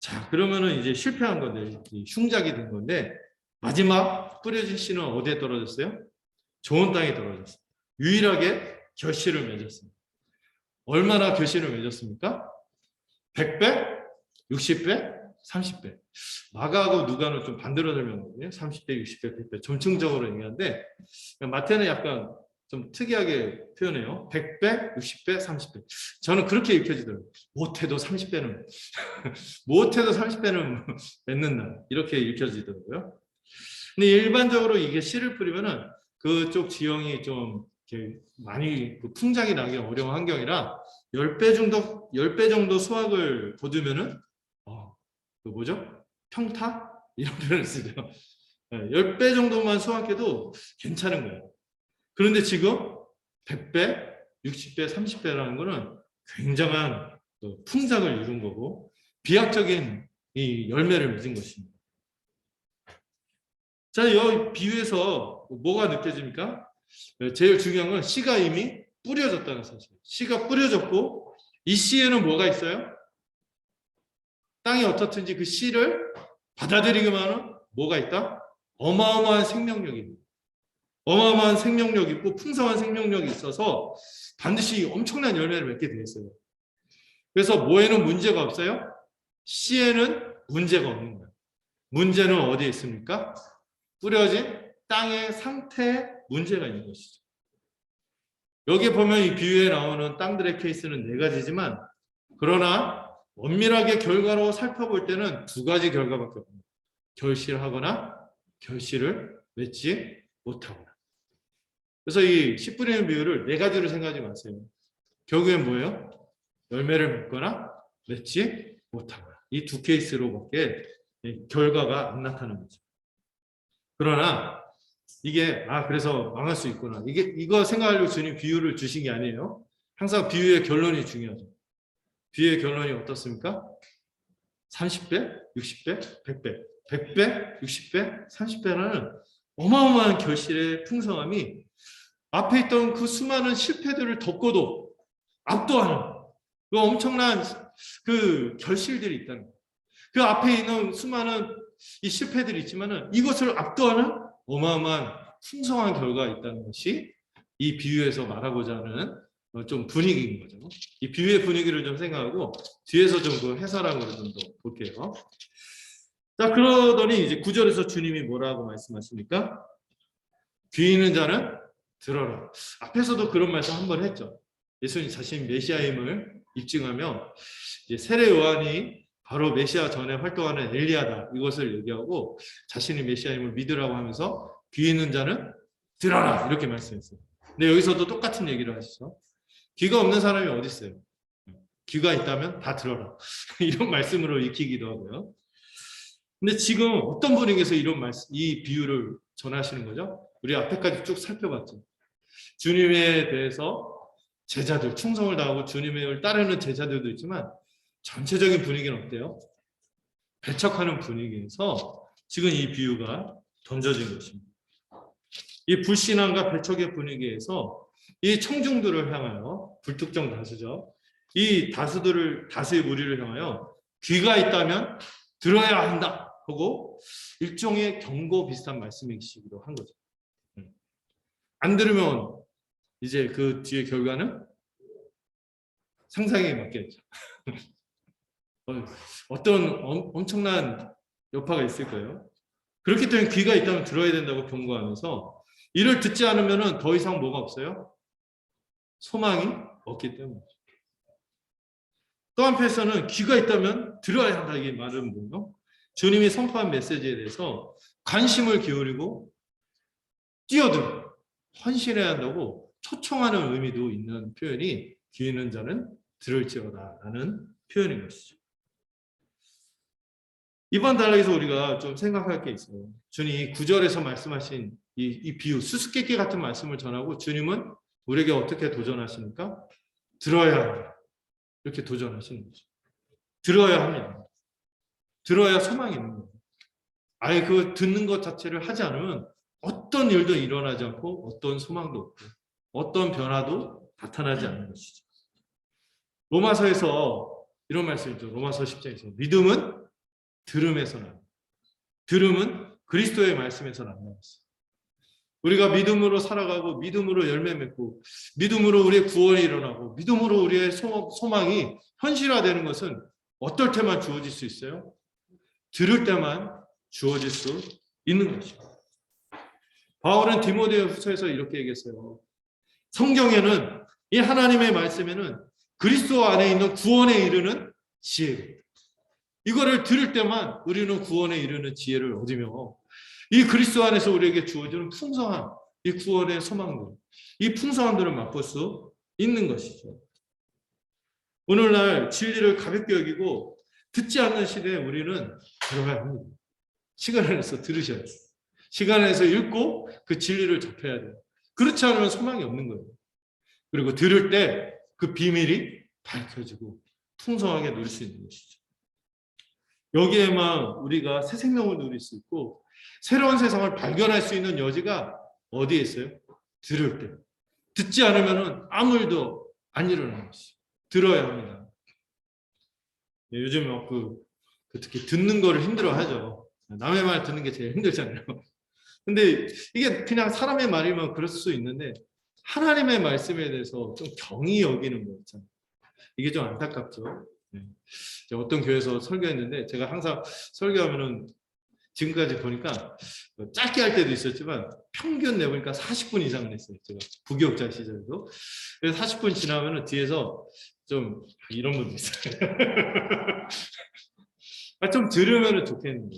자, 그러면은 이제 실패한 건데, 흉작이 된 건데, 마지막 뿌려진 씨는 어디에 떨어졌어요? 좋은 땅에 떨어졌어요. 유일하게 결실을 맺었습니다. 얼마나 결실을 맺었습니까? 100배, 60배, 30배. 마가하고 누가는 좀 반대로 설명하거든요. 30배, 60배, 100배. 점층적으로 얘기하는데, 마태는 약간 좀 특이하게 표현해요. 100배, 60배, 30배. 저는 그렇게 읽혀지더라고요. 못해도 30배는 못해도 30배는 맺는다. 이렇게 읽혀지더라고요. 근데 일반적으로 이게 씨를 뿌리면은 그쪽 지형이 좀 이렇게 많이 풍작이 나기 어려운 환경이라 10배 정도 수확을 거두면은 그 뭐죠? 평타? 이런 표현을 쓰죠. 10배 정도만 수확해도 괜찮은 거예요. 그런데 지금 100배, 60배, 30배라는 거는 굉장한 풍작을 이룬 거고 비약적인 이 열매를 맺은 것입니다. 자, 이 비유에서 뭐가 느껴집니까? 제일 중요한 건 씨가 이미 뿌려졌다는 사실. 씨가 뿌려졌고 이 씨에는 뭐가 있어요? 땅이 어떻든지 그 씨를 받아들이기만 하는 뭐가 있다? 어마어마한 생명력입니다. 어마어마한 생명력이 있고 풍성한 생명력이 있어서 반드시 엄청난 열매를 맺게 되어 있어요. 그래서 뭐에는 문제가 없어요? 씨에는 문제가 없는 거예요. 문제는 어디에 있습니까? 뿌려진 땅의 상태에 문제가 있는 것이죠. 여기에 보면 이 비유에 나오는 땅들의 케이스는 4가지지만 그러나 엄밀하게 결과로 살펴볼 때는 2가지 결과밖에 없습니다. 결실하거나 결실을 맺지 못하거나. 그래서 이 씨 뿌리는 비유를 4가지로 생각하지 마세요. 결국엔 뭐예요? 열매를 맺거나 맺지 못하거나. 이 2 케이스로밖에 결과가 안 나타나는 거죠. 그러나 이게 그래서 망할 수 있구나. 이거 생각하려고 주님 비유를 주신 게 아니에요. 항상 비유의 결론이 중요하죠. 비유의 결론이 어떻습니까? 30배, 60배, 100배. 100배, 60배, 30배라는 어마어마한 결실의 풍성함이 앞에 있던 그 수많은 실패들을 덮고도 압도하는 그 엄청난 그 결실들이 있다는 거예요. 그 앞에 있는 수많은 이 실패들이 있지만은 이것을 압도하는 어마어마한 풍성한 결과가 있다는 것이 이 비유에서 말하고자 하는 좀 분위기인 거죠. 이 비유의 분위기를 좀 생각하고 뒤에서 좀 그 해설한 걸 좀 더 볼게요. 자, 그러더니 이제 9절에서 주님이 뭐라고 말씀하십니까? 귀 있는 자는 들어라. 앞에서도 그런 말씀 한번 했죠. 예수님 자신 메시아임을 입증하며 이제 세례 요한이 바로 메시아 전에 활동하는 엘리야다 이것을 얘기하고 자신이 메시아임을 믿으라고 하면서 귀 있는 자는 들어라 이렇게 말씀했어요. 근데 여기서도 똑같은 얘기를 하시죠. 귀가 없는 사람이 어디 있어요? 귀가 있다면 다 들어라 이런 말씀으로 익히기도 하고요. 근데 지금 어떤 분위기에서 이런 말씀, 이 비유를 전하시는 거죠? 우리 앞에까지 쭉 살펴봤죠. 주님에 대해서 제자들, 충성을 다하고 주님을 따르는 제자들도 있지만 전체적인 분위기는 어때요? 배척하는 분위기에서 지금 이 비유가 던져진 것입니다. 이 불신앙과 배척의 분위기에서 이 청중들을 향하여 불특정 다수죠. 이 다수의 무리를 향하여 귀가 있다면 들어야 한다 하고 일종의 경고 비슷한 말씀이시기도 한 거죠. 안 들으면 이제 그 뒤의 결과는 상상에 맡겨야죠. 어떤 엄청난 여파가 있을 거예요. 그렇기 때문에 귀가 있다면 들어야 된다고 경고하면서 이를 듣지 않으면 더 이상 뭐가 없어요? 소망이 없기 때문이죠. 또 한편에서는 귀가 있다면 들어야 한다 이게 말은 뭐예요? 주님이 선포한 메시지에 대해서 관심을 기울이고 뛰어들어 헌신해야 한다고 초청하는 의미도 있는 표현이 귀 있는 자는 들을지어다라는 표현인 것이죠. 이번 단락에서 우리가 좀 생각할 게 있어요. 주님이 9절에서 말씀하신 이 비유, 수수께끼 같은 말씀을 전하고 주님은 우리에게 어떻게 도전하십니까? 들어야 합니다. 이렇게 도전하시는 거죠. 들어야 합니다. 들어야 소망이 있는 거예요. 아예 그 듣는 것 자체를 하지 않으면 어떤 일도 일어나지 않고 어떤 소망도 없고 어떤 변화도 나타나지 않는 것이죠. 로마서에서 이런 말씀이죠. 로마서 10장에서 믿음은 들음에서 납니다. 들음은 그리스도의 말씀에서 납니다. 우리가 믿음으로 살아가고 믿음으로 열매 맺고 믿음으로 우리의 구원이 일어나고 믿음으로 우리의 소망이 현실화되는 것은 어떨 때만 주어질 수 있어요? 들을 때만 주어질 수 있는 것입니다. 바울은 디모데 후서에서 이렇게 얘기했어요. 성경에는 이 하나님의 말씀에는 그리스도 안에 있는 구원에 이르는 지혜, 이거를 들을 때만 우리는 구원에 이르는 지혜를 얻으며 이 그리스도 안에서 우리에게 주어지는 풍성한 이 구원의 소망들, 이 풍성함들을 맛볼 수 있는 것이죠. 오늘날 진리를 가볍게 여기고 듣지 않는 시대에 우리는 들어가야 합니다. 시간 안에서 들으셔야 돼요. 시간 안에서 읽고 그 진리를 접해야 돼요. 그렇지 않으면 소망이 없는 거예요. 그리고 들을 때 그 비밀이 밝혀지고 풍성하게 누릴 수 있는 것이죠. 여기에만 우리가 새 생명을 누릴 수 있고 새로운 세상을 발견할 수 있는 여지가 어디에 있어요? 들을 때. 듣지 않으면 아무 일도 안 일어나는 것이죠. 들어야 합니다. 요즘 특히 듣는 거를 힘들어하죠. 남의 말 듣는 게 제일 힘들잖아요. 근데 이게 그냥 사람의 말이면 그럴 수 있는데 하나님의 말씀에 대해서 좀 경히 여기는 거 있잖아요. 이게 좀 안타깝죠. 어떤 교회에서 설교했는데 제가 항상 설교하면은 지금까지 보니까 짧게 할 때도 있었지만 평균 내보니까 40분 이상 냈어요. 제가 부교육자 시절에도. 그래서 40분 지나면은 뒤에서 좀 이런 분도 있어요. 좀 들으면 좋겠는데.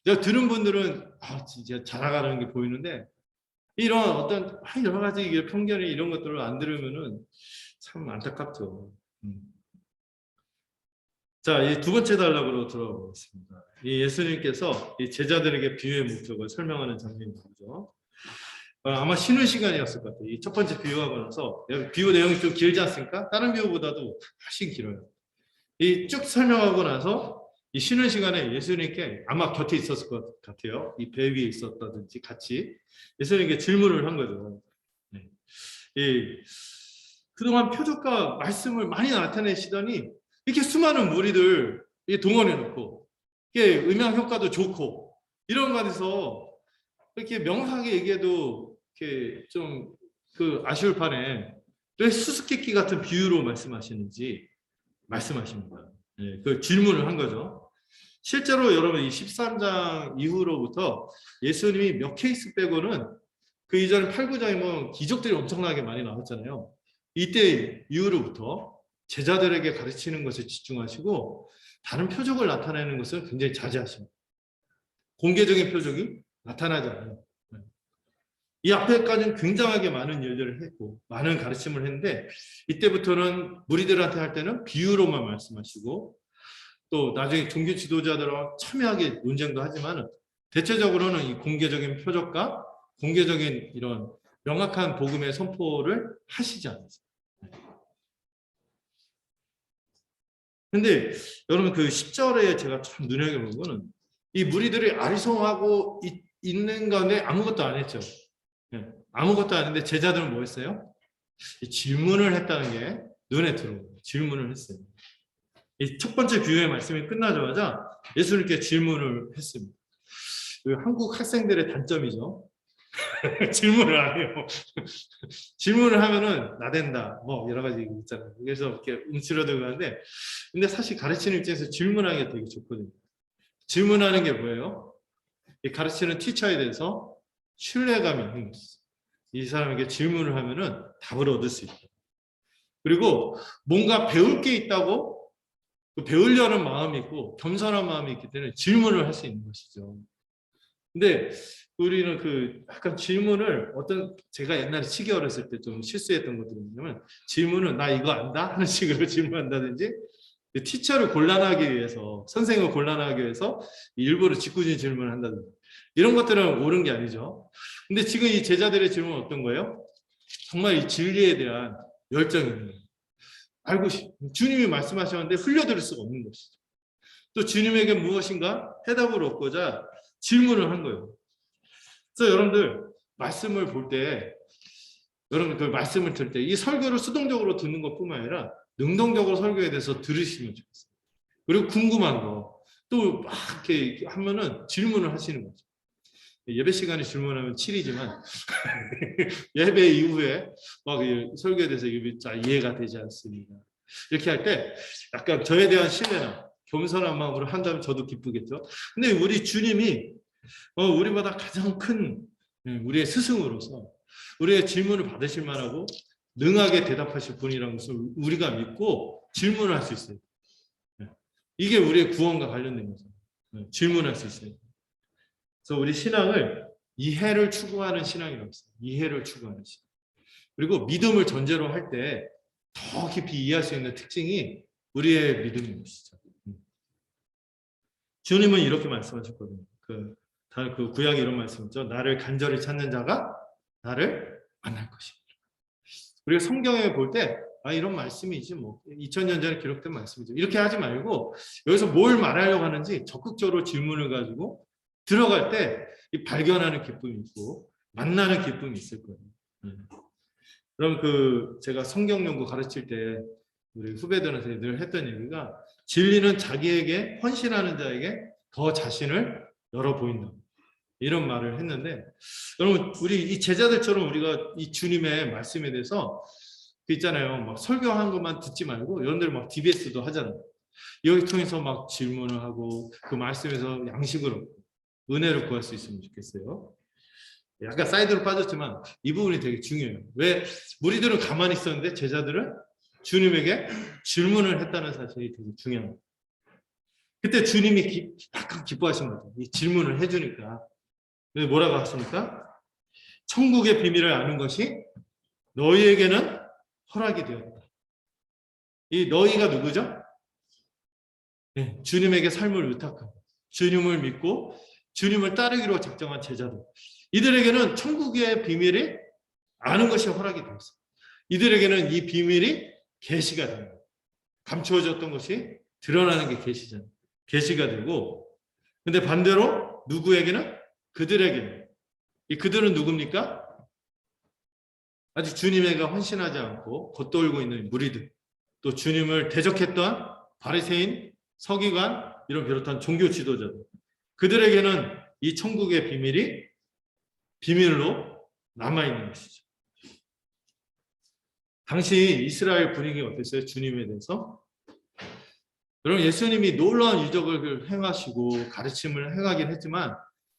제가 들은 분들은 진짜 잘 나가는 게 보이는데 이런 어떤 여러 가지 편견이 이런 것들을 안 들으면은 참 안타깝죠. 자, 이 두 번째 단락으로 들어보겠습니다. 이 예수님께서 이 제자들에게 비유의 목적을 설명하는 장면이 나오죠. 아마 쉬는 시간이었을 것 같아요. 이 첫 번째 비유하고 나서 비유 내용이 좀 길지 않습니까? 다른 비유보다도 훨씬 길어요. 이 쭉 설명하고 나서 이 쉬는 시간에 예수님께 아마 곁에 있었을 것 같아요. 이 배 위에 있었다든지 같이 예수님께 질문을 한 거죠. 그동안 표적과 말씀을 많이 나타내시더니 이렇게 수많은 무리들 동원해 놓고 이게 음향 효과도 좋고 이런 것에서 이렇게 명확하게 얘기해도 이렇게 좀 그 아쉬울 판에 왜 수수께끼 같은 비유로 말씀하시는지 말씀하십니다. 그 질문을 한 거죠. 실제로 여러분 이 13장 이후로부터 예수님이 몇 케이스 빼고는 그 이전 8, 9장에 뭐 기적들이 엄청나게 많이 나왔잖아요. 이때 이후로부터 제자들에게 가르치는 것에 집중하시고 다른 표적을 나타내는 것을 굉장히 자제하십니다. 공개적인 표적이 나타나지 않아요. 이 앞에까지는 굉장하게 많은 일들을 했고 많은 가르침을 했는데 이때부터는 무리들한테 할 때는 비유로만 말씀하시고 또 나중에 종교 지도자들과 첨예하게 논쟁도 하지만 대체적으로는 이 공개적인 표적과 공개적인 이런 명확한 복음의 선포를 하시지 않으세요. 근데 여러분 그 10절에 제가 참 눈여겨본 거는 이 무리들이 아리송하고 있는 가운데 아무것도 안 했죠. 아무것도 안 했는데 제자들은 뭐 했어요? 질문을 했다는 게 눈에 들어오는 거예요. 질문을 했어요. 이 첫 번째 비유의 말씀이 끝나자마자 예수님께 질문을 했습니다. 한국 학생들의 단점이죠. 질문을 안 해요. 질문을 하면은 나댄다, 뭐 여러 가지 있잖아요. 그래서 이렇게 움츠러들고 하는데, 근데 사실 가르치는 입장에서 질문하기가 되게 좋거든요. 질문하는 게 뭐예요? 이 가르치는 티처에 대해서 신뢰감이 있는 것이죠. 이 사람에게 질문을 하면은 답을 얻을 수 있다. 그리고 뭔가 배울 게 있다고 배우려는 마음이 있고 겸손한 마음이 있기 때문에 질문을 할 수 있는 것이죠. 근데 우리는 그 약간 질문을 제가 옛날에 치기 어렸을 때 좀 실수했던 것들이 뭐냐면 질문은 나 이거 안다 하는 식으로 질문한다든지 티처를 곤란하기 위해서 선생님을 곤란하기 위해서 일부러 짓궂은 질문을 한다든지 이런 것들은 옳은 게 아니죠. 근데 지금 이 제자들의 질문은 어떤 거예요? 정말 이 진리에 대한 열정입니다. 알고 싶 주님이 말씀하셨는데 흘려들을 수가 없는 것이죠. 또 주님에게 무엇인가 해답을 얻고자 질문을 한 거예요. 그래서 여러분들 말씀을 볼 때 여러분 그 말씀을 들을 때 이 설교를 수동적으로 듣는 것뿐만 아니라 능동적으로 설교에 대해서 들으시면 좋겠어요. 그리고 궁금한 거 또 막 이렇게 하면은 질문을 하시는 거죠. 예배 시간에 질문하면 7이지만 예배 이후에 막 설교에 대해서 이해가 되지 않습니다. 이렇게 할 때 약간 저에 대한 신뢰나 겸손한 마음으로 한다면 저도 기쁘겠죠. 근데 우리 주님이 우리보다 가장 큰 우리의 스승으로서 우리의 질문을 받으실 만하고 능하게 대답하실 분이라는 것을 우리가 믿고 질문을 할 수 있어요. 이게 우리의 구원과 관련된 거죠. 질문할 수 있어요. 그래서 우리 신앙을 이해를 추구하는 신앙이라고 했어요. 이해를 추구하는 신앙. 그리고 믿음을 전제로 할 때 더 깊이 이해할 수 있는 특징이 우리의 믿음인 것이죠. 주님은 이렇게 말씀하셨거든요. 그 구약에 이런 말씀이죠. 나를 간절히 찾는 자가 나를 만날 것입니다. 우리가 성경에 볼 때 이런 말씀이지 뭐 2000년 전에 기록된 말씀이죠. 이렇게 하지 말고 여기서 뭘 말하려고 하는지 적극적으로 질문을 가지고 들어갈 때 발견하는 기쁨이 있고 만나는 기쁨이 있을 거예요. 그럼 제가 성경 연구 가르칠 때 우리 후배들한테 늘 했던 얘기가 진리는 자기에게 헌신하는 자에게 더 자신을 열어 보인다. 이런 말을 했는데 여러분 우리 이 제자들처럼 우리가 이 주님의 말씀에 대해서 있잖아요. 막 설교한 것만 듣지 말고 여러분들 막 DBS도 하잖아요. 여기 통해서 막 질문을 하고 그 말씀에서 양식을 얻고 은혜를 구할 수 있으면 좋겠어요. 약간 사이드로 빠졌지만 이 부분이 되게 중요해요. 왜 무리들은 가만히 있었는데 제자들은 주님에게 질문을 했다는 사실이 되게 중요합니다. 그때 주님이 약간 기뻐하신 거죠. 이 질문을 해주니까. 그래서 뭐라고 하십니까? 천국의 비밀을 아는 것이 너희에게는 허락이 되었다. 이 너희가 누구죠? 네, 주님에게 삶을 의탁하고 주님을 믿고 주님을 따르기로 작정한 제자들. 이들에게는 천국의 비밀이 아는 것이 허락이 되었어요. 이들에게는 이 비밀이 계시가 됩니다. 감추어졌던 것이 드러나는 게 계시잖아요. 계시가 되고 근데 반대로 누구에게는? 그들에게는. 이 그들은 누굽니까? 아직 주님에게 헌신하지 않고 겉돌고 있는 무리들, 또 주님을 대적했던 바리새인, 서기관 이런 비롯한 종교 지도자들. 그들에게는 이 천국의 비밀이 비밀로 남아있는 것이죠. 당시 이스라엘 분위기가 어땠어요? 주님에 대해서? 여러분 예수님이 놀라운 이적을 행하시고 가르침을 행하긴 했지만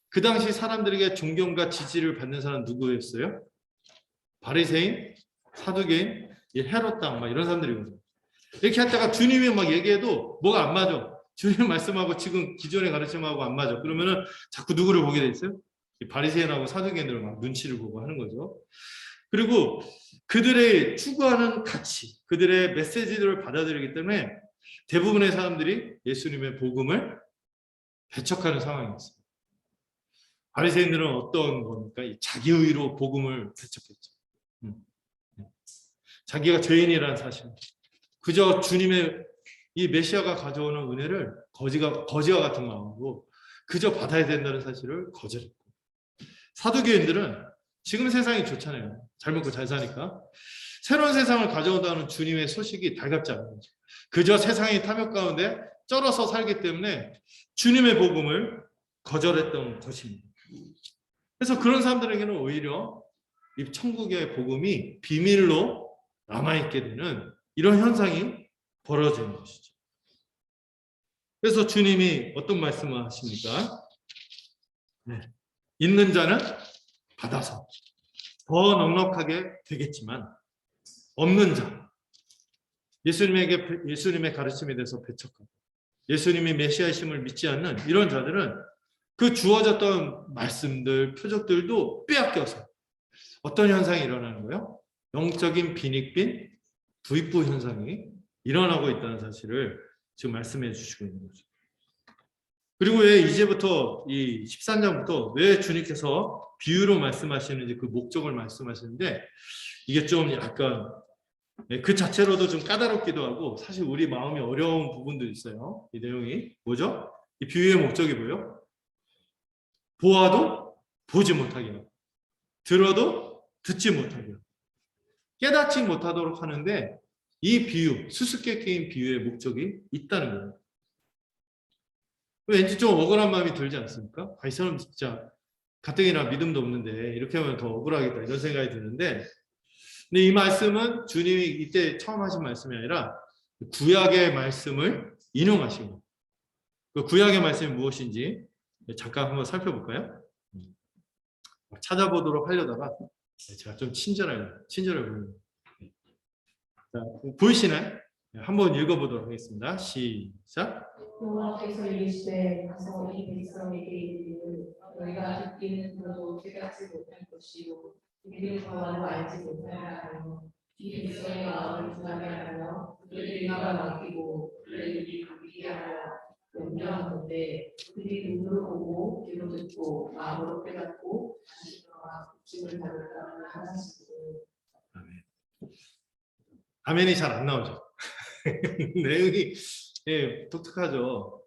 그 당시 사람들에게 존경과 지지를 받는 사람은 누구였어요? 바리새인, 사두개인, 헤롯 당막 이런 사람들이거든요. 이렇게 하다가 주님이 막 얘기해도 뭐가 안 맞아. 주님 말씀하고 지금 기존의 가르침하고 안 맞아. 그러면은 자꾸 누구를 보게 돼 있어요? 바리새인하고 사두개인들을 막 눈치를 보고 하는 거죠. 그리고 그들의 추구하는 가치, 그들의 메시지들을 받아들이기 때문에 대부분의 사람들이 예수님의 복음을 배척하는 상황이었어요. 바리새인들은 어떤 겁니까? 자기 의로 복음을 배척했죠. 자기가 죄인이라는 사실, 그저 주님의 이 메시아가 가져오는 은혜를 거지와 같은 마음으로 그저 받아야 된다는 사실을 거절했고, 사두개인들은 지금 세상이 좋잖아요. 잘 먹고 잘 사니까 새로운 세상을 가져온다는 주님의 소식이 달갑지 않은 거죠. 그저 세상의 탐욕 가운데 쩔어서 살기 때문에 주님의 복음을 거절했던 것입니다. 그래서 그런 사람들에게는 오히려 이 천국의 복음이 비밀로 남아있게 되는 이런 현상이 벌어지는 것이죠. 그래서 주님이 어떤 말씀을 하십니까? 네. 있는 자는 받아서 더 넉넉하게 되겠지만 없는 자, 예수님의 가르침에 대해서 배척하고 예수님이 메시아이심을 믿지 않는 이런 자들은 그 주어졌던 말씀들, 표적들도 빼앗겨서 어떤 현상이 일어나는 거예요? 영적인 빈익빈, 부익부 현상이 일어나고 있다는 사실을 지금 말씀해 주시고 있는 거죠. 그리고 왜 이제부터 이 13장부터 왜 주님께서 비유로 말씀하시는지 그 목적을 말씀하시는데 이게 좀 약간 그 자체로도 좀 까다롭기도 하고 사실 우리 마음이 어려운 부분도 있어요. 이 내용이 뭐죠? 이 비유의 목적이 뭐예요? 보아도 보지 못하게 하고 들어도 듣지 못하게 하고 깨닫지 못하도록 하는데 이 비유, 수수께끼인 비유의 목적이 있다는 거예요. 왠지 좀 억울한 마음이 들지 않습니까? 이 사람 진짜 가뜩이나 믿음도 없는데 이렇게 하면 더 억울하겠다 이런 생각이 드는데 근데 이 말씀은 주님이 이때 처음 하신 말씀이 아니라 구약의 말씀을 인용하신 거예요. 그 구약의 말씀이 무엇인지 잠깐 한번 살펴볼까요? 찾아보도록 하려다가 제가 좀 친절해 보여요. 자, 보이시나요? 한번 읽어보도록 하겠습니다. 시작. 여호와께서 이르시되 가서 이 백성에게 이르기를 너희가 듣기는 들어도 깨닫지 못할 것이요 이를 보아도 알지 못하라 하며 이 백성의 마음을 둔하게 하며 그들의 입을 막히고 그들의 입이 감기게 하라 염려하는데 그들이 눈으로 보고 귀로 듣고 마음으로 깨닫고 다시 돌아와 복심을 받을까 하나씩. 아멘이 잘 안 나오죠. 내용이 독특하죠.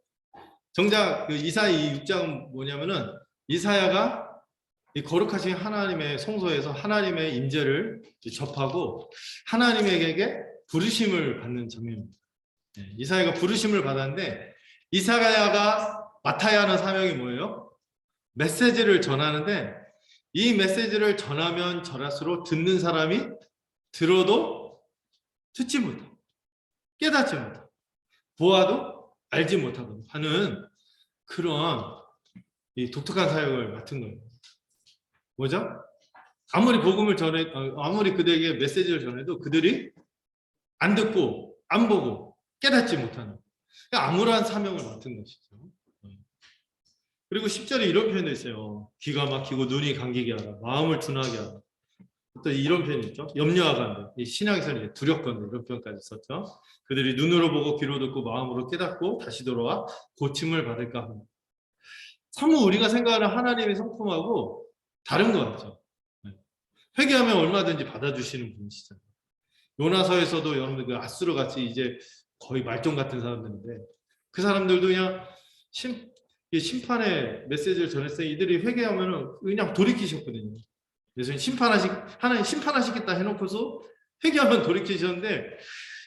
정작 그 이사야 6장은 뭐냐면은 이사야가 이 거룩하신 하나님의 성소에서 하나님의 임재를 접하고 하나님에게 부르심을 받는 장면입니다. 이사야가 부르심을 받았는데 이사야가 맡아야 하는 사명이 뭐예요? 메시지를 전하는데 이 메시지를 전하면 전할수록 듣는 사람이 들어도 듣지 못하고 깨닫지 못하고 보아도 알지 못하고 하는 그런 이 독특한 사역을 맡은 거예요. 뭐죠? 아무리 복음을 전해, 아무리 그들에게 메시지를 전해도 그들이 안 듣고 안 보고 깨닫지 못하는 암울한 사명을 맡은 것이죠. 그리고 10절에 이런 표현도 있어요. 귀가 막히고 눈이 감기게 하라. 마음을 둔하게 하라. 또 이런 표현이 있죠. 염려하게 한다. 이 신약에서는 두렵건대 이런 표현까지 썼죠. 그들이 눈으로 보고 귀로 듣고 마음으로 깨닫고 다시 돌아와 고침을 받을까 합니다. 참 우리가 생각하는 하나님의 성품하고 다른 것 같죠. 회개하면 얼마든지 받아주시는 분이시잖아요. 요나서에서도 여러분들 그 아수르 같이 이제 거의 말종 같은 사람들인데 그 사람들도 그냥 심판의 메시지를 전했어요. 이들이 회개하면 그냥 돌이키셨거든요. 그래서 하나님 심판하시겠다 해놓고서 회개하면 돌이키셨는데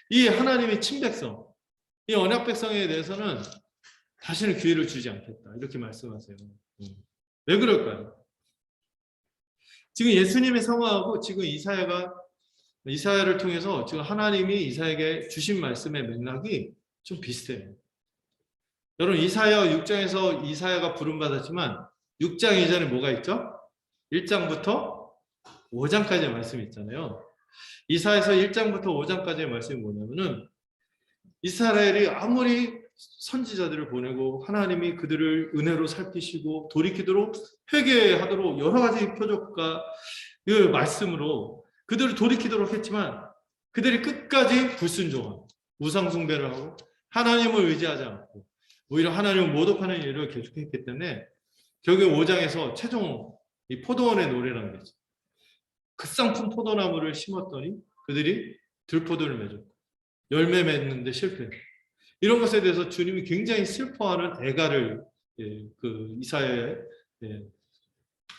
이 하나님의 친백성, 이 언약 백성에 대해서는 다시는 기회를 주지 않겠다 이렇게 말씀하세요. 왜 그럴까요? 지금 예수님의 상황하고 지금 이사야를 통해서 지금 하나님이 이사야에게 주신 말씀의 맥락이 좀 비슷해요. 여러분 이사야 6장에서 이사야가 부름받았지만 6장 이전에 뭐가 있죠? 1장부터 5장까지의 말씀이 있잖아요. 이사야에서 1장부터 5장까지의 말씀이 뭐냐면은 이스라엘이 아무리 선지자들을 보내고 하나님이 그들을 은혜로 살피시고 돌이키도록 회개하도록 여러 가지 표적과 그 말씀으로 그들을 돌이키도록 했지만 그들이 끝까지 불순종하고 우상 숭배를 하고 하나님을 의지하지 않고 오히려 하나님을 모독하는 일을 계속했기 때문에 결국 5장에서 최종 이 포도원의 노래라는 게 있어요. 극상품 포도나무를 심었더니 그들이 들포도를 맺었고 열매 맺는데 실패했어요. 이런 것에 대해서 주님이 굉장히 슬퍼하는 대가를 그 이사야의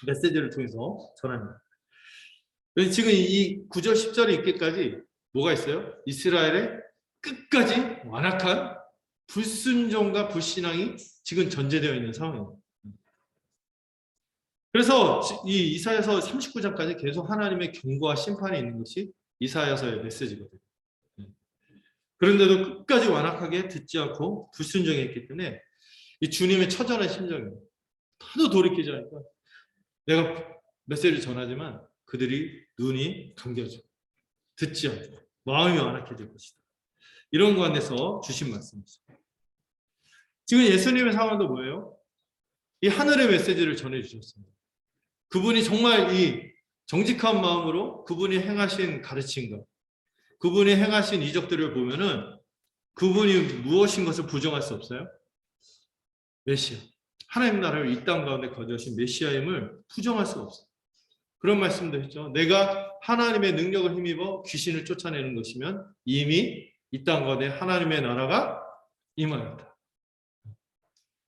메시지를 통해서 전합니다. 지금 이 9절 10절에 있기까지 뭐가 있어요? 이스라엘의 끝까지 완악한 불순종과 불신앙이 지금 전제되어 있는 상황입니다. 그래서 이 이사야서 39장까지 계속 하나님의 경고와 심판이 있는 것이 이사야서의 메시지거든요. 그런데도 끝까지 완악하게 듣지 않고 불순종했기 때문에 이 주님의 처절한 심정이에요. 하도 돌이키지 않으니까 내가 메시지를 전하지만 그들이 눈이 감겨져 듣지 않고 마음이 완악해질 것이다. 이런 관에서 주신 말씀이죠. 지금 예수님의 상황도 뭐예요? 이 하늘의 메시지를 전해주셨습니다. 그분이 정말 이 정직한 마음으로 그분이 행하신 가르침과 그분이 행하신 이적들을 보면은 그분이 무엇인 것을 부정할 수 없어요. 메시아. 하나님 나라를 이 땅 가운데 거두신 메시아임을 부정할 수가 없어요. 그런 말씀도 했죠. 내가 하나님의 능력을 힘입어 귀신을 쫓아내는 것이면 이미 이 땅 가운데 하나님의 나라가 임하였다.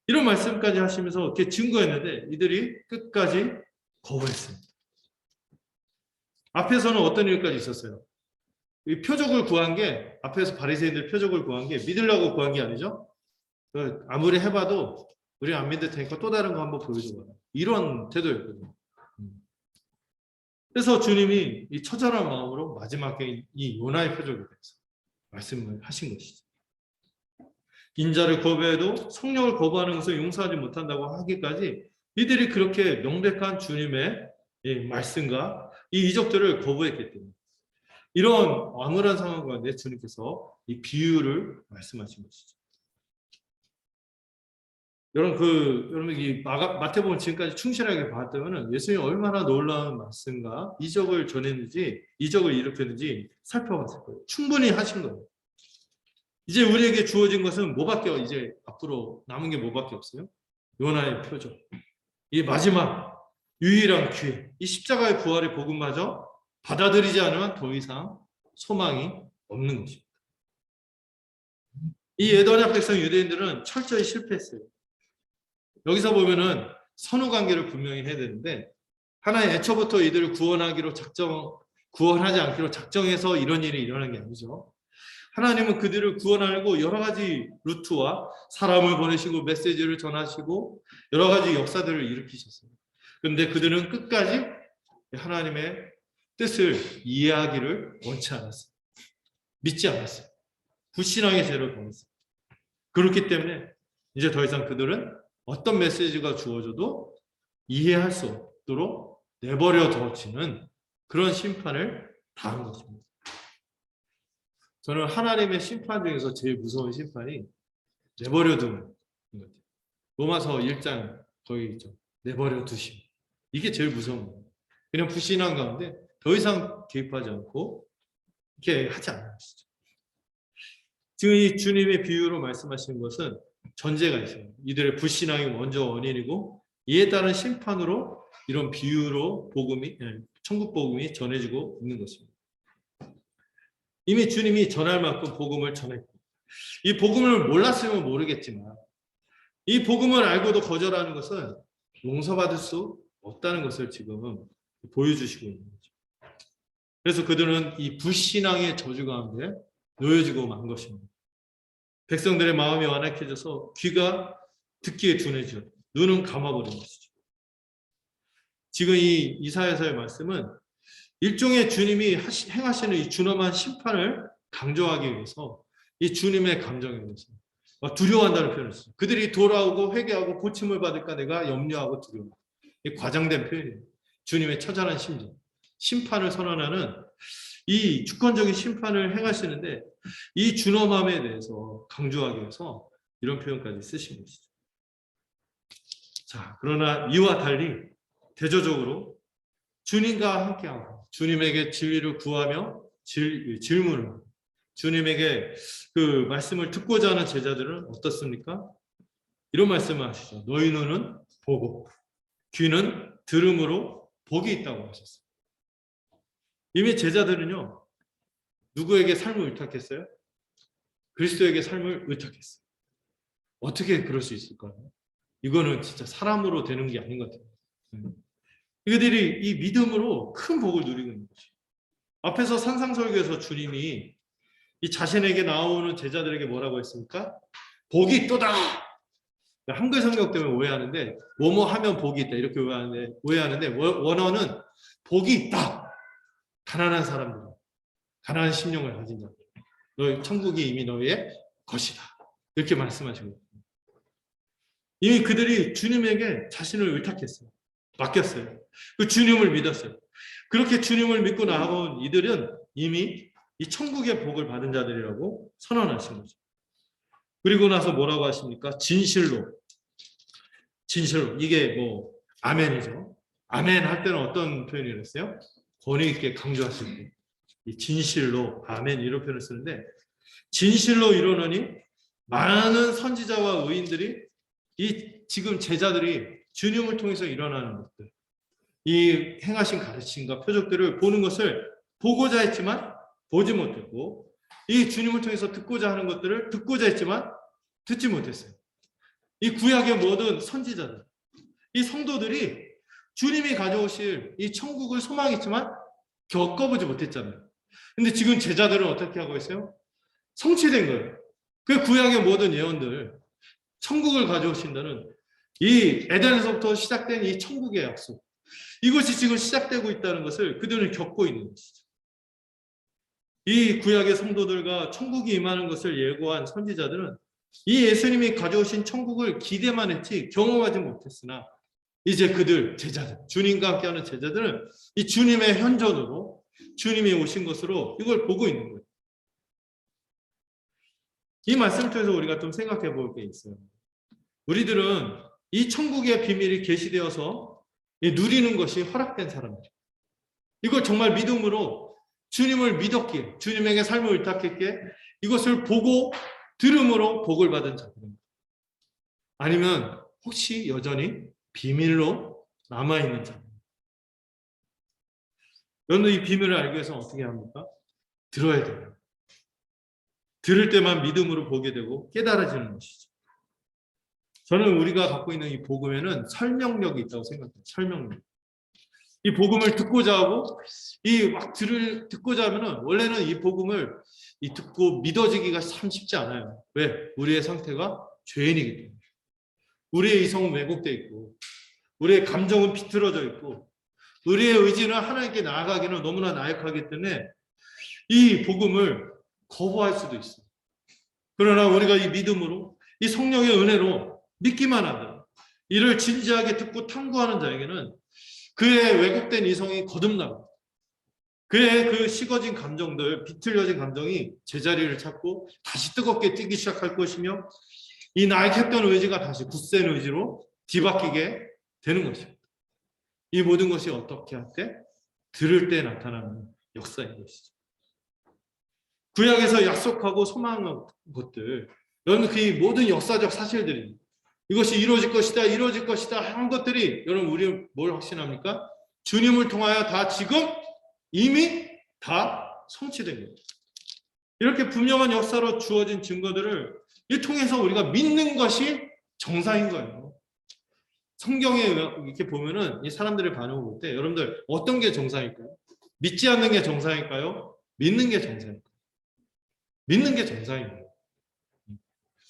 이런 말씀까지 하시면서 이렇게 증거했는데 이들이 끝까지 거부했습니다. 앞에서는 어떤 일까지 있었어요? 이 표적을 구한 게 앞에서 바리새인들 표적을 구한 게 믿으려고 구한 게 아니죠. 아무리 해봐도 우리 안 믿을 테니까 또 다른 거 한번 보여줘봐. 이런 태도였거든요. 그래서 주님이 이 처절한 마음으로 마지막에 이 요나의 표적에 대해서 말씀을 하신 것이죠. 인자를 거부해도 성령을 거부하는 것을 용서하지 못한다고 하기까지 이들이 그렇게 명백한 주님의 말씀과 이 이적들을 거부했기 때문에 이런 암울한 상황 가운데 주님께서 이 비유를 말씀하신 것이죠. 여러분 이 마태복음 지금까지 충실하게 봤다면 예수님이 얼마나 놀라운 말씀과 이적을 전했는지, 이적을 일으켰는지 살펴봤을 거예요. 충분히 하신 거예요. 이제 우리에게 주어진 것은 뭐밖에 이제 앞으로 남은 게 뭐밖에 없어요? 요나의 표적. 이 마지막 유일한 기회, 이 십자가의 부활의 복음마저 받아들이지 않으면 더 이상 소망이 없는 것입니다. 이 에도냐 백성 유대인들은 철저히 실패했어요. 여기서 보면은 선후 관계를 분명히 해야 되는데 하나의 애초부터 이들을 구원하지 않기로 작정해서 이런 일이 일어난 게 아니죠. 하나님은 그들을 구원하려고 여러 가지 루트와 사람을 보내시고 메시지를 전하시고 여러 가지 역사들을 일으키셨어요. 그런데 그들은 끝까지 하나님의 뜻을 이해하기를 원치 않았어요. 믿지 않았어요. 불신앙의 죄를 범했어요. 그렇기 때문에 이제 더 이상 그들은 어떤 메시지가 주어져도 이해할 수 없도록 내버려 둬지는 그런 심판을 당한 것입니다. 저는 하나님의 심판 중에서 제일 무서운 심판이 내버려 두는 것 같아요. 로마서 1장 거기 있죠. 내버려 두심. 이게 제일 무서운 거예요. 그냥 불신앙 가운데 더 이상 개입하지 않고 이렇게 하지 않는 것이죠. 지금 이 주님의 비유로 말씀하시는 것은 전제가 있어요. 이들의 불신앙이 먼저 원인이고 이에 따른 심판으로 이런 비유로 천국 복음이 전해지고 있는 것입니다. 이미 주님이 전할 만큼 복음을 전했고 이 복음을 몰랐으면 모르겠지만 이 복음을 알고도 거절하는 것은 용서받을 수 없다는 것을 지금 보여주시고 있는 거죠. 그래서 그들은 이 불신앙의 저주 가운데 놓여지고 만 것입니다. 백성들의 마음이 완악해져서 귀가 듣기에 둔해져 눈은 감아버린 것이죠. 지금 이 이사야서의 말씀은 일종의 주님이 행하시는 이 준엄한 심판을 강조하기 위해서 이 주님의 감정에 대해서 두려워한다는 표현을 써요. 그들이 돌아오고 회개하고 고침을 받을까 내가 염려하고 두려워. 이 과장된 표현이에요. 주님의 처절한 심정, 심판을 선언하는 이 주권적인 심판을 행하시는데 이 준엄함에 대해서 강조하기 위해서 이런 표현까지 쓰신 것이죠. 자, 그러나 이와 달리 대조적으로 주님과 함께하고 주님에게 진리를 구하며 질문을 하고 주님에게 그 말씀을 듣고자 하는 제자들은 어떻습니까? 이런 말씀을 하시죠. 너희 눈은 보고 귀는 들음으로 복이 있다고 하셨어요. 이미 제자들은요. 누구에게 삶을 의탁했어요? 그리스도에게 삶을 의탁했어요. 어떻게 그럴 수 있을까요? 이거는 진짜 사람으로 되는 게 아닌 것 같아요. 이들이 이 믿음으로 큰 복을 누리고 있는 거죠. 앞에서 산상설교에서 주님이 이 자신에게 나오는 제자들에게 뭐라고 했습니까? 복이 있도다. 한글 성경 때문에 오해하는데 뭐뭐 하면 복이 있다 이렇게 오해하는데 원어는 복이 있다. 가난한 사람들, 가난한 심령을 가진 자들, 너희 천국이 이미 너희의 것이다. 이렇게 말씀하시고 이미 그들이 주님에게 자신을 의탁했어요. 맡겼어요. 그 주님을 믿었어요. 그렇게 주님을 믿고 나아온 이들은 이미 이 천국의 복을 받은 자들이라고 선언하신 거죠. 그리고 나서 뭐라고 하십니까? 진실로 진실로. 이게 뭐 아멘이죠. 아멘 할 때는 어떤 표현을 했어요? 권위 있게 강조하실 때. 이 진실로 아멘 이런 표현을 쓰는데 진실로 이루노니 많은 선지자와 의인들이 이 지금 제자들이 주님을 통해서 일어나는 것들, 이 행하신 가르침과 표적들을 보는 것을 보고자 했지만 보지 못했고, 이 주님을 통해서 듣고자 하는 것들을 듣고자 했지만 듣지 못했어요. 이 구약의 모든 선지자들, 이 성도들이 주님이 가져오실 이 천국을 소망했지만 겪어보지 못했잖아요. 근데 지금 제자들은 어떻게 하고 있어요? 성취된 거예요. 그 구약의 모든 예언들, 천국을 가져오신다는 이 에덴에서부터 시작된 이 천국의 약속, 이것이 지금 시작되고 있다는 것을 그들은 겪고 있는 것이죠. 이 구약의 성도들과 천국이 임하는 것을 예고한 선지자들은 이 예수님이 가져오신 천국을 기대만 했지 경험하지 못했으나 이제 그들 제자들, 주님과 함께하는 제자들은 이 주님의 현존으로 주님이 오신 것으로 이걸 보고 있는 거예요. 이 말씀을 통해서 우리가 좀 생각해 볼 게 있어요. 우리들은 이 천국의 비밀이 계시되어서 누리는 것이 허락된 사람들. 이걸 정말 믿음으로 주님을 믿었기에, 주님에게 삶을 의탁했기에 이것을 보고 들음으로 복을 받은 자들입니다. 아니면 혹시 여전히 비밀로 남아있는 자입니다. 여러분 이 비밀을 알기 위해서 어떻게 합니까? 들어야 돼요. 들을 때만 믿음으로 보게 되고 깨달아지는 것이죠. 저는 우리가 갖고 있는 이 복음에는 설명력이 있다고 생각해요. 설명력. 이 복음을 듣고자 하고 이 막 듣고자 하면은 원래는 이 복음을 듣고 믿어지기가 참 쉽지 않아요. 왜? 우리의 상태가 죄인이기 때문에. 우리의 이성은 왜곡되어 있고 우리의 감정은 비틀어져 있고 우리의 의지는 하나님께 나아가기는 너무나 나약하기 때문에 이 복음을 거부할 수도 있어요. 그러나 우리가 이 믿음으로 이 성령의 은혜로 믿기만 한다. 이를 진지하게 듣고 탐구하는 자에게는 그의 왜곡된 이성이 거듭나고 그의 그 식어진 감정들, 비틀려진 감정이 제자리를 찾고 다시 뜨겁게 뛰기 시작할 것이며 이 나약했던 의지가 다시 굳센 의지로 뒤바뀌게 되는 것입니다. 이 모든 것이 어떻게 할 때? 들을 때 나타나는 역사인 것이죠. 구약에서 약속하고 소망한 것들, 여러분 그 모든 역사적 사실들입니다. 이것이 이루어질 것이다, 이루어질 것이다 한 것들이 여러분 우리 뭘 확신합니까? 주님을 통하여 다 지금 이미 다 성취된 거예요. 이렇게 분명한 역사로 주어진 증거들을 이 통해서 우리가 믿는 것이 정상인 거예요. 성경에 이렇게 보면은 이 사람들의 반응을 볼 때 여러분들 어떤 게 정상일까요? 믿지 않는 게 정상일까요? 믿는 게 정상일까요? 믿는 게 정상입니다.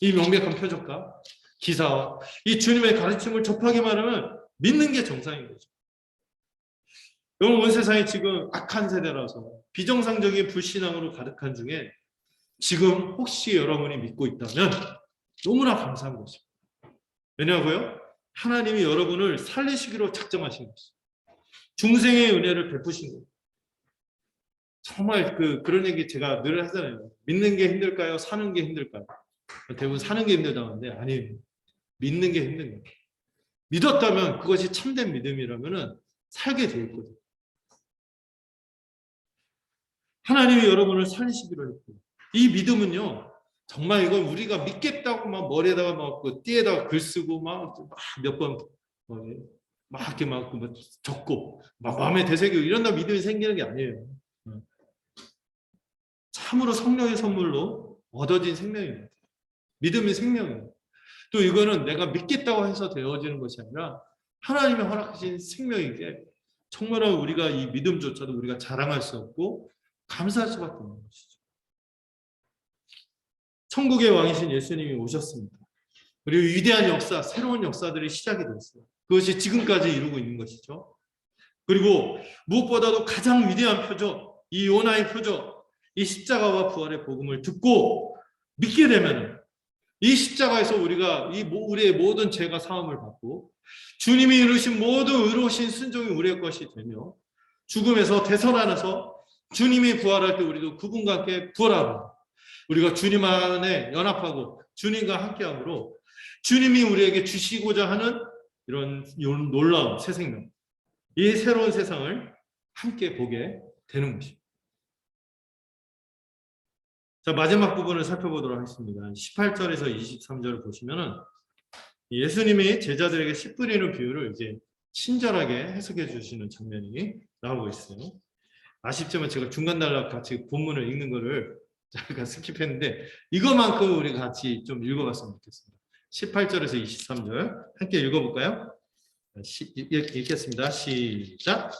이 명백한 표적과 기사와 이 주님의 가르침을 접하기만 하면 믿는 게 정상인 거죠. 여러분 온 세상이 지금 악한 세대라서 비정상적인 불신앙으로 가득한 중에 지금 혹시 여러분이 믿고 있다면 너무나 감사한 것입니다. 왜냐고요? 하나님이 여러분을 살리시기로 작정하신 것입니다. 중생의 은혜를 베푸신 거예요. 정말 그런 얘기 제가 늘 하잖아요. 믿는 게 힘들까요? 사는 게 힘들까요? 대부분 사는 게 힘들다는데 아니에요. 믿는 게 힘든 거예요. 믿었다면 그것이 참된 믿음이라면 살게 돼 있거든요. 하나님이 여러분을 살리시기로 했고 이 믿음은요 정말 이걸 우리가 믿겠다고 막 머리에다가 막 띠에다가 글 쓰고 막 몇 번 막 이렇게 막 적고 막 마음에 되새기고 이런다 믿음이 생기는 게 아니에요. 참으로 성령의 선물로 얻어진 생명입니다. 믿음이 생명이에요. 또 이거는 내가 믿겠다고 해서 되어지는 것이 아니라 하나님의 허락하신 생명이기에 정말 우리가 이 믿음조차도 우리가 자랑할 수 없고 감사할 수밖에 없는 것이죠. 천국의 왕이신 예수님이 오셨습니다. 그리고 위대한 역사, 새로운 역사들이 시작이 됐어요. 그것이 지금까지 이루고 있는 것이죠. 그리고 무엇보다도 가장 위대한 표적, 이 요나의 표적, 이 십자가와 부활의 복음을 듣고 믿게 되면 이 십자가에서 우리가 우리의 모든 죄가 사함을 받고 주님이 이루신 모든 의로우신 순종이 우리의 것이 되며 죽음에서 되살아나서 주님이 부활할 때 우리도 그분과 함께 부활하고 우리가 주님 안에 연합하고 주님과 함께함으로 주님이 우리에게 주시고자 하는 이런 놀라운 새 생명, 이 새로운 세상을 함께 보게 되는 것입니다. 자, 마지막 부분을 살펴보도록 하겠습니다. 18절에서 23절을 보시면은 예수님이 제자들에게 씨 뿌리는 비유를 이제 친절하게 해석해 주시는 장면이 나오고 있어요. 아쉽지만 제가 중간 단락 같이 본문을 읽는 거를 잠깐 스킵했는데 이것만큼 우리 같이 좀 읽어봤으면 좋겠습니다. 18절에서 23절 함께 읽어볼까요? 읽겠습니다. 시작.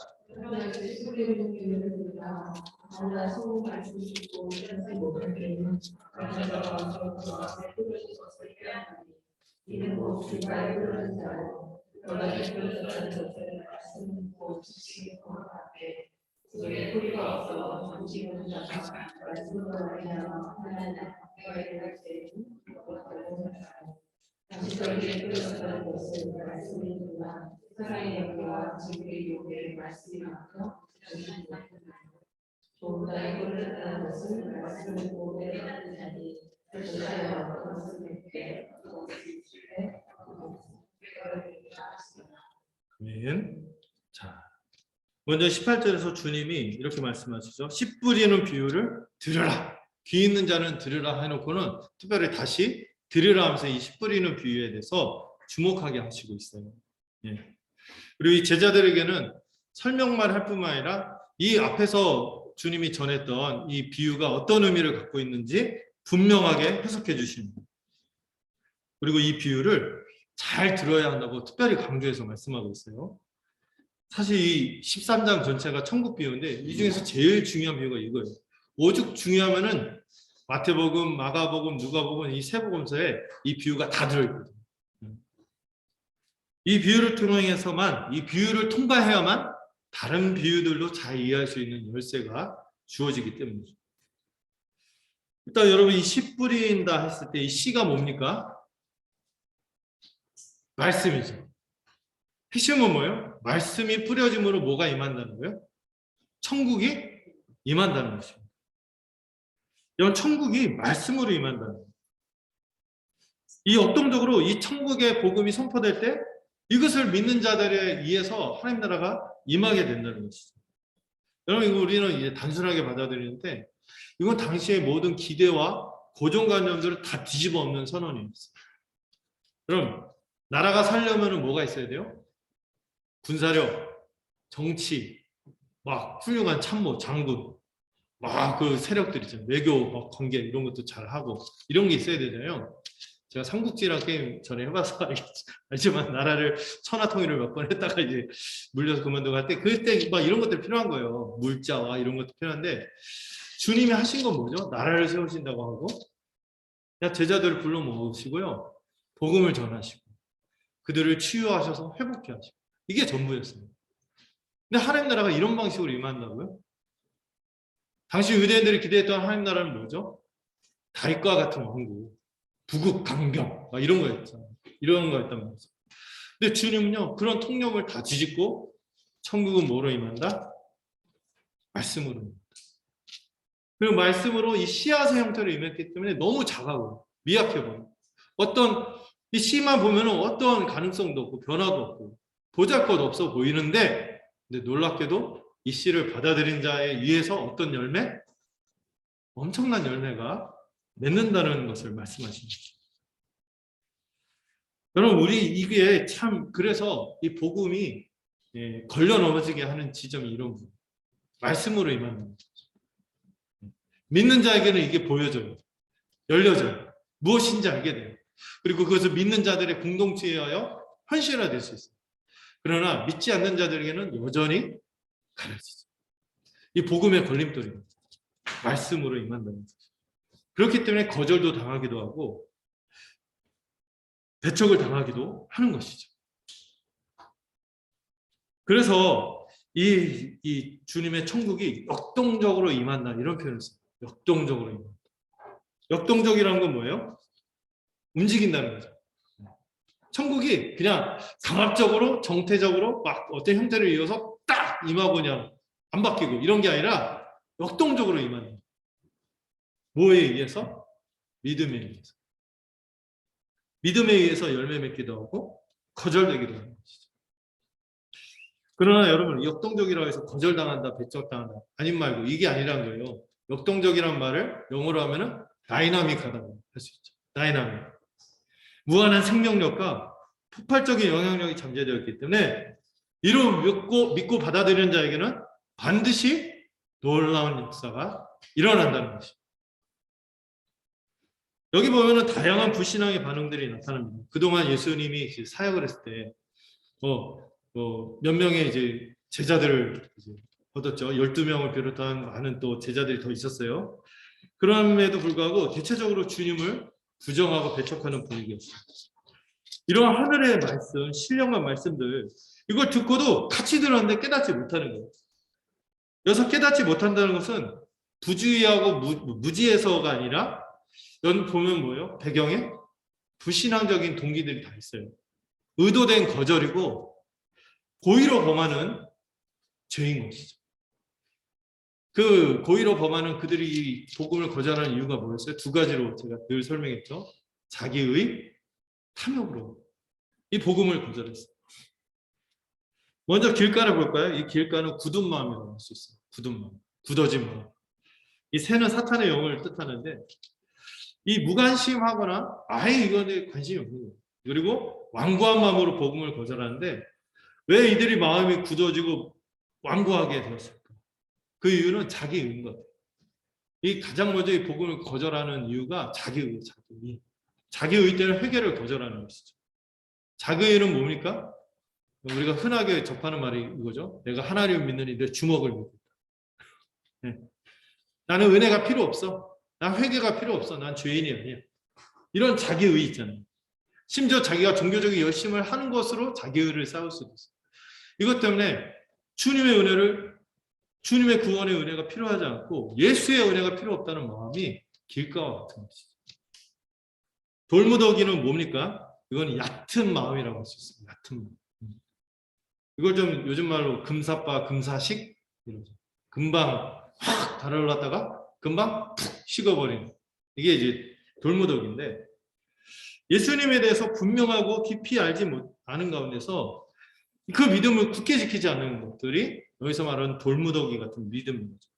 아멘. 자, 먼저 18절에서 주님이 이렇게 말씀하시죠. 씨 뿌리는 비유를 들으라. 귀 있는 자는 들으라 해놓고는 특별히 다시 들으라 하면서 이 씨 뿌리는 비유에 대해서 주목하게 하시고 있어요. 예. 그리고 이 제자들에게는 설명만 할 뿐만 아니라 이 앞에서 주님이 전했던 이 비유가 어떤 의미를 갖고 있는지 분명하게 해석해 주십니다. 그리고 이 비유를 잘 들어야 한다고 특별히 강조해서 말씀하고 있어요. 사실 이 13장 전체가 천국 비유인데 이 중에서 제일 중요한 비유가 이거예요. 오죽 중요하면은 마태복음, 마가복음, 누가복음 이 세 복음서에 이 비유가 다 들어있거든요. 이 비유를 통해서만, 이 비유를 통과해야만 다른 비유들도 잘 이해할 수 있는 열쇠가 주어지기 때문이죠. 일단 여러분 이 씨 뿌린다 했을 때 이 씨가 뭡니까? 말씀이죠. 핵심은 뭐예요? 말씀이 뿌려짐으로 뭐가 임한다는 거예요? 천국이 임한다는 것입니다. 이런 천국이 말씀으로 임한다는 거예요. 이 역동적으로 이 천국의 복음이 선포될 때 이것을 믿는 자들에 의해서 하나님 나라가 임하게 된다는 것이죠. 여러분 이거 우리는 이제 단순하게 받아들이는데 이건 당시의 모든 기대와 고정관념들을 다 뒤집어 엎는 선언이었어요. 그럼 나라가 살려면 뭐가 있어야 돼요? 군사력, 정치, 막 훌륭한 참모, 장군, 막 그 세력들 있잖아요. 외교, 막 관계 이런 것도 잘 하고 이런 게 있어야 되잖아요. 제가 삼국지랑 게임 전에 해봐서 알지만 나라를 천하통일을 몇 번 했다가 이제 물려서 그만두고 할 때 그때 막 이런 것들 필요한 거예요. 물자와 이런 것도 필요한데 주님이 하신 건 뭐죠? 나라를 세우신다고 하고 그냥 제자들을 불러 모으시고요. 복음을 전하시고 그들을 치유하셔서 회복케 하시고 이게 전부였어요. 근데 하나님 나라가 이런 방식으로 임한다고요? 당시 유대인들이 기대했던 하나님 나라는 뭐죠? 다윗과 같은 왕국, 부국 강경 막 이런 거였잖아요. 이런 거였단 말이죠. 근데 주님은요 그런 통념을 다 뒤집고 천국은 뭐로 임한다? 말씀으로 임한다. 그리고 말씀으로 이 씨앗의 형태로 임했기 때문에 너무 작아요. 미약해 보여요. 어떤 이 씨만 보면은 어떤 가능성도 없고 변화도 없고 보잘것 없어 보이는데 근데 놀랍게도 이 씨를 받아들인 자에 의해서 어떤 열매? 엄청난 열매가 맺는다는 것을 말씀하십니다. 여러분 우리 이게 참 그래서 이 복음이 걸려 넘어지게 하는 지점이 이런 부분. 말씀으로 임하는 거죠. 믿는 자에게는 이게 보여져요. 열려져요. 무엇인지 알게 돼요. 그리고 그것을 믿는 자들의 공동체에 하여 현실화될 수 있어요. 그러나 믿지 않는 자들에게는 여전히 가려지죠. 이 복음의 걸림돌입니다. 말씀으로 임한다는 거죠. 그렇기 때문에 거절도 당하기도 하고 배척을 당하기도 하는 것이죠. 그래서 이 주님의 천국이 역동적으로 임한다 이런 표현을 써요. 역동적으로 임한다. 역동적이라는 건 뭐예요? 움직인다는 거죠. 천국이 그냥 강압적으로 정태적으로 막 어떤 형태를 이어서 딱 임하고 그냥 안 바뀌고 이런 게 아니라 역동적으로 임하는 거예요. 뭐에 의해서? 믿음에 의해서. 믿음에 의해서 열매 맺기도 하고 거절되기도 하는 거죠. 그러나 여러분 역동적이라고 해서 거절당한다, 배척당한다 아닌 말고 이게 아니란 거예요. 역동적이란 말을 영어로 하면은 다이나믹하다고 할 수 있죠. 다이나믹. 무한한 생명력과 폭발적인 영향력이 잠재되어 있기 때문에 이로 믿고 받아들이는 자에게는 반드시 놀라운 역사가 일어난다는 것이죠. 여기 보면은 다양한 불신앙의 반응들이 나타납니다. 그동안 예수님이 사역을 했을 때 몇 명의 이제 제자들을 이제 얻었죠. 12명을 비롯한 많은 또 제자들이 더 있었어요. 그럼에도 불구하고 대체적으로 주님을 부정하고 배척하는 분위기였어요. 이러한 하늘의 말씀, 신령한 말씀들 이걸 듣고도 같이 들었는데 깨닫지 못하는 거예요. 여기서 깨닫지 못한다는 것은 부주의하고 무지해서가 아니라 여기 보면 뭐예요? 배경에 불신앙적인 동기들이 다 있어요. 의도된 거절이고 고의로 범하는 죄인 것이죠. 그 고의로 범하는 그들이 복음을 거절하는 이유가 뭐였어요? 두 가지로 제가 늘 설명했죠. 자기의 탐욕으로 이 복음을 거절했어요. 먼저 길가를 볼까요? 이 길가는 굳은 마음이라고 할 수 있어요. 굳은 마음, 굳어진 마음. 이 새는 사탄의 영을 뜻하는데 이 무관심하거나 아예 이거에 관심이 없는 거예요. 그리고 완고한 마음으로 복음을 거절하는데 왜 이들이 마음이 굳어지고 완고하게 되었을까? 그 이유는 자기 의인 것 같아요. 이 가장 먼저 이 복음을 거절하는 이유가 자기 의, 자기 의. 자기 의 때문에 회개를 거절하는 것이죠. 자기 의는 뭡니까? 우리가 흔하게 접하는 말이 이거죠. 내가 하나님을 믿느니 내 주먹을 믿고 있다. 네. 나는 은혜가 필요 없어. 난 회개가 필요 없어. 난 죄인이 아니야. 이런 자기 의 있잖아요. 심지어 자기가 종교적인 열심을 하는 것으로 자기 의를 쌓을 수도 있어요. 이것 때문에 주님의 은혜를 주님의 구원의 은혜가 필요하지 않고 예수의 은혜가 필요 없다는 마음이 길가와 같은 것이죠. 돌무더기는 뭡니까? 이건 얕은 마음이라고 할 수 있어요. 얕은 마음. 이걸 좀 요즘 말로 금사빠, 금사식 이러죠. 금방 확 달아올랐다가 금방 푹 식어버리는 이게 이제 돌무더기인데 예수님에 대해서 분명하고 깊이 알지 못하는 가운데서 그 믿음을 굳게 지키지 않는 것들이 여기서 말하는 돌무더기 같은 믿음인 거죠.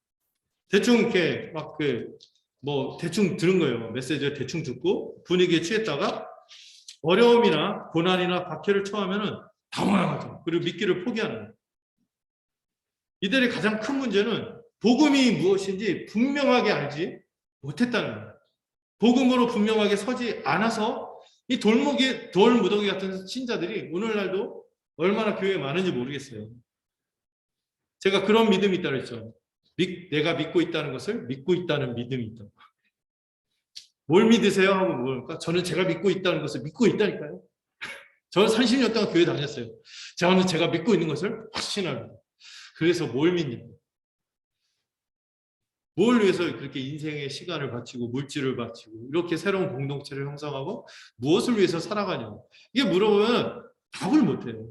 대충 이렇게 막 대충 들은 거예요. 메시지를 대충 듣고 분위기에 취했다가 어려움이나 고난이나 박해를 처하면은 당황하죠. 그리고 믿기를 포기하는 거예요. 이들의 가장 큰 문제는 복음이 무엇인지 분명하게 알지 못했다는 거예요. 복음으로 분명하게 서지 않아서 이 돌무더기 같은 신자들이 오늘날도 얼마나 교회에 많은지 모르겠어요. 제가 그런 믿음이 있다고 했죠. 내가 믿고 있다는 것을 믿고 있다는 믿음이 있다. 뭘 믿으세요? 하고 물으니까 저는 제가 믿고 있다는 것을 믿고 있다니까요. 저는 30년 동안 교회 다녔어요. 저는 제가 믿고 있는 것을 확신합니다. 그래서 뭘 믿냐? 뭘 위해서 그렇게 인생의 시간을 바치고 물질을 바치고 이렇게 새로운 공동체를 형성하고 무엇을 위해서 살아가냐고. 이게 물어보면 답을 못해요.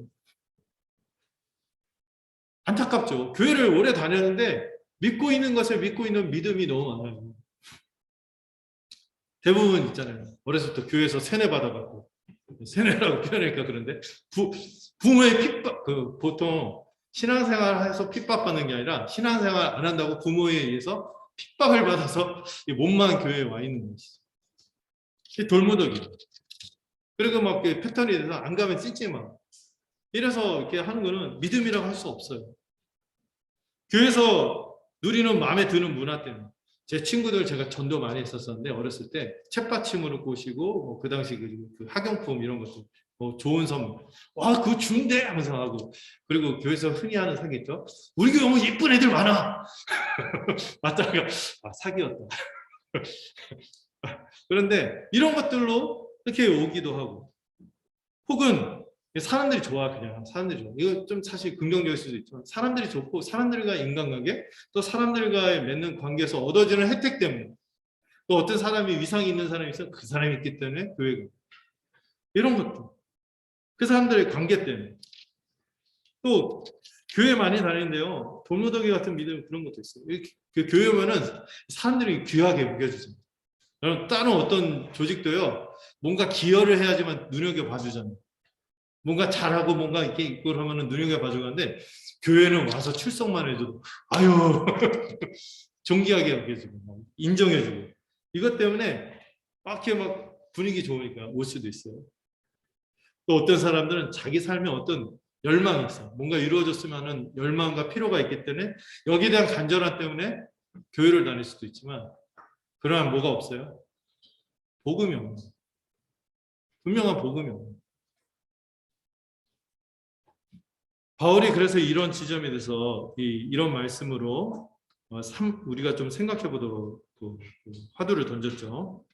안타깝죠. 교회를 오래 다녔는데 믿고 있는 것을 믿고 있는 믿음이 너무 많아요. 대부분 있잖아요. 어렸을 때 교회에서 세뇌 받아갖고 세뇌라고 표현하니까 그런데 부모의 핍박 보통 신앙생활해서 핍박받는 게 아니라 신앙생활 안 한다고 부모에 의해서 핍박을 받아서 몸만 교회에 와 있는 것이죠. 돌무더기. 그리고 막 패턴이 돼서 안 가면 찌찌만. 이래서 이렇게 하는 거는 믿음이라고 할 수 없어요. 교회에서 누리는 마음에 드는 문화 때문에. 제 친구들 제가 전도 많이 했었었는데 어렸을 때 책받침으로 꼬시고 그 당시 그 학용품 이런 것도 좋은 선물. 와 그거 준대 하면서 하고 그리고 교회에서 흔히 하는 사기 있죠. 우리 교회 너무 예쁜 애들 많아. 맞다가 사기였다. 그런데 이런 것들로 이렇게 오기도 하고 혹은 사람들이 좋아 그냥 사람들이 좋아. 이거 좀 사실 긍정적일 수도 있지만 사람들이 좋고 사람들과 인간관계 또 사람들과의 맺는 관계에서 얻어지는 혜택 때문에 또 어떤 사람이 위상이 있는 사람이 있어 그 사람이 있기 때문에 교회가 이런 것들 그 사람들의 관계 때문에 또 교회 많이 다니는데요 돌무더기 같은 믿음 그런 것도 있어요. 그 교회 오면은 사람들이 귀하게 여겨주잖아요. 다른 어떤 조직도요 뭔가 기여를 해야지만 눈여겨 봐주잖아요. 뭔가 잘하고 뭔가 이렇게 있고 그러면은 눈여겨봐 주는데 교회는 와서 출석만 해줘도 아유 존귀하게 여겨주고 인정해주고 이것 때문에 막 이렇게 막 분위기 좋으니까 올 수도 있어요. 또 어떤 사람들은 자기 삶에 어떤 열망이 있어. 뭔가 이루어졌으면 하는 열망과 필요가 있기 때문에 여기에 대한 간절함 때문에 교회를 다닐 수도 있지만 그러나 뭐가 없어요? 복음이 없는 거예요. 분명한 복음이 없는 거예요. 바울이 그래서 이런 지점에 대해서 이런 말씀으로 우리가 좀 생각해 보도록 화두를 던졌죠.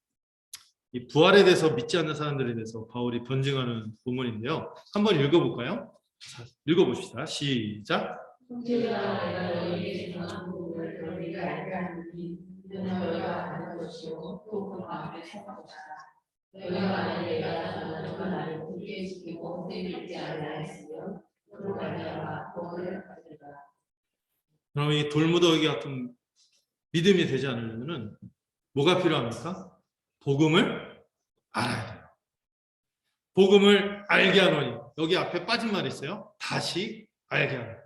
이 부활에 대해서 믿지 않는 사람들에 대해서 바울이 변증하는 본문인데요. 한번 읽어볼까요? 자, 읽어봅시다. 시작. 형제들아 내가 너희에게 전한 복음을 너희가 알게 하노니 이는 너희가 아는 것이요 또 그 가운데 찾은 것이다. 너희가 만일 내가 전하는 그 말을 굳게 지키고 헛되이 믿지 아니하였으면 그로 말미암아 복음을 받으리라. 그럼 이 돌무더기 같은 믿음이 되지 않으려면은 뭐가 필요합니까? 복음을 알아야 돼요. 복음을 알게 하노니 여기 앞에 빠진 말이 있어요. 다시 알게 하노니.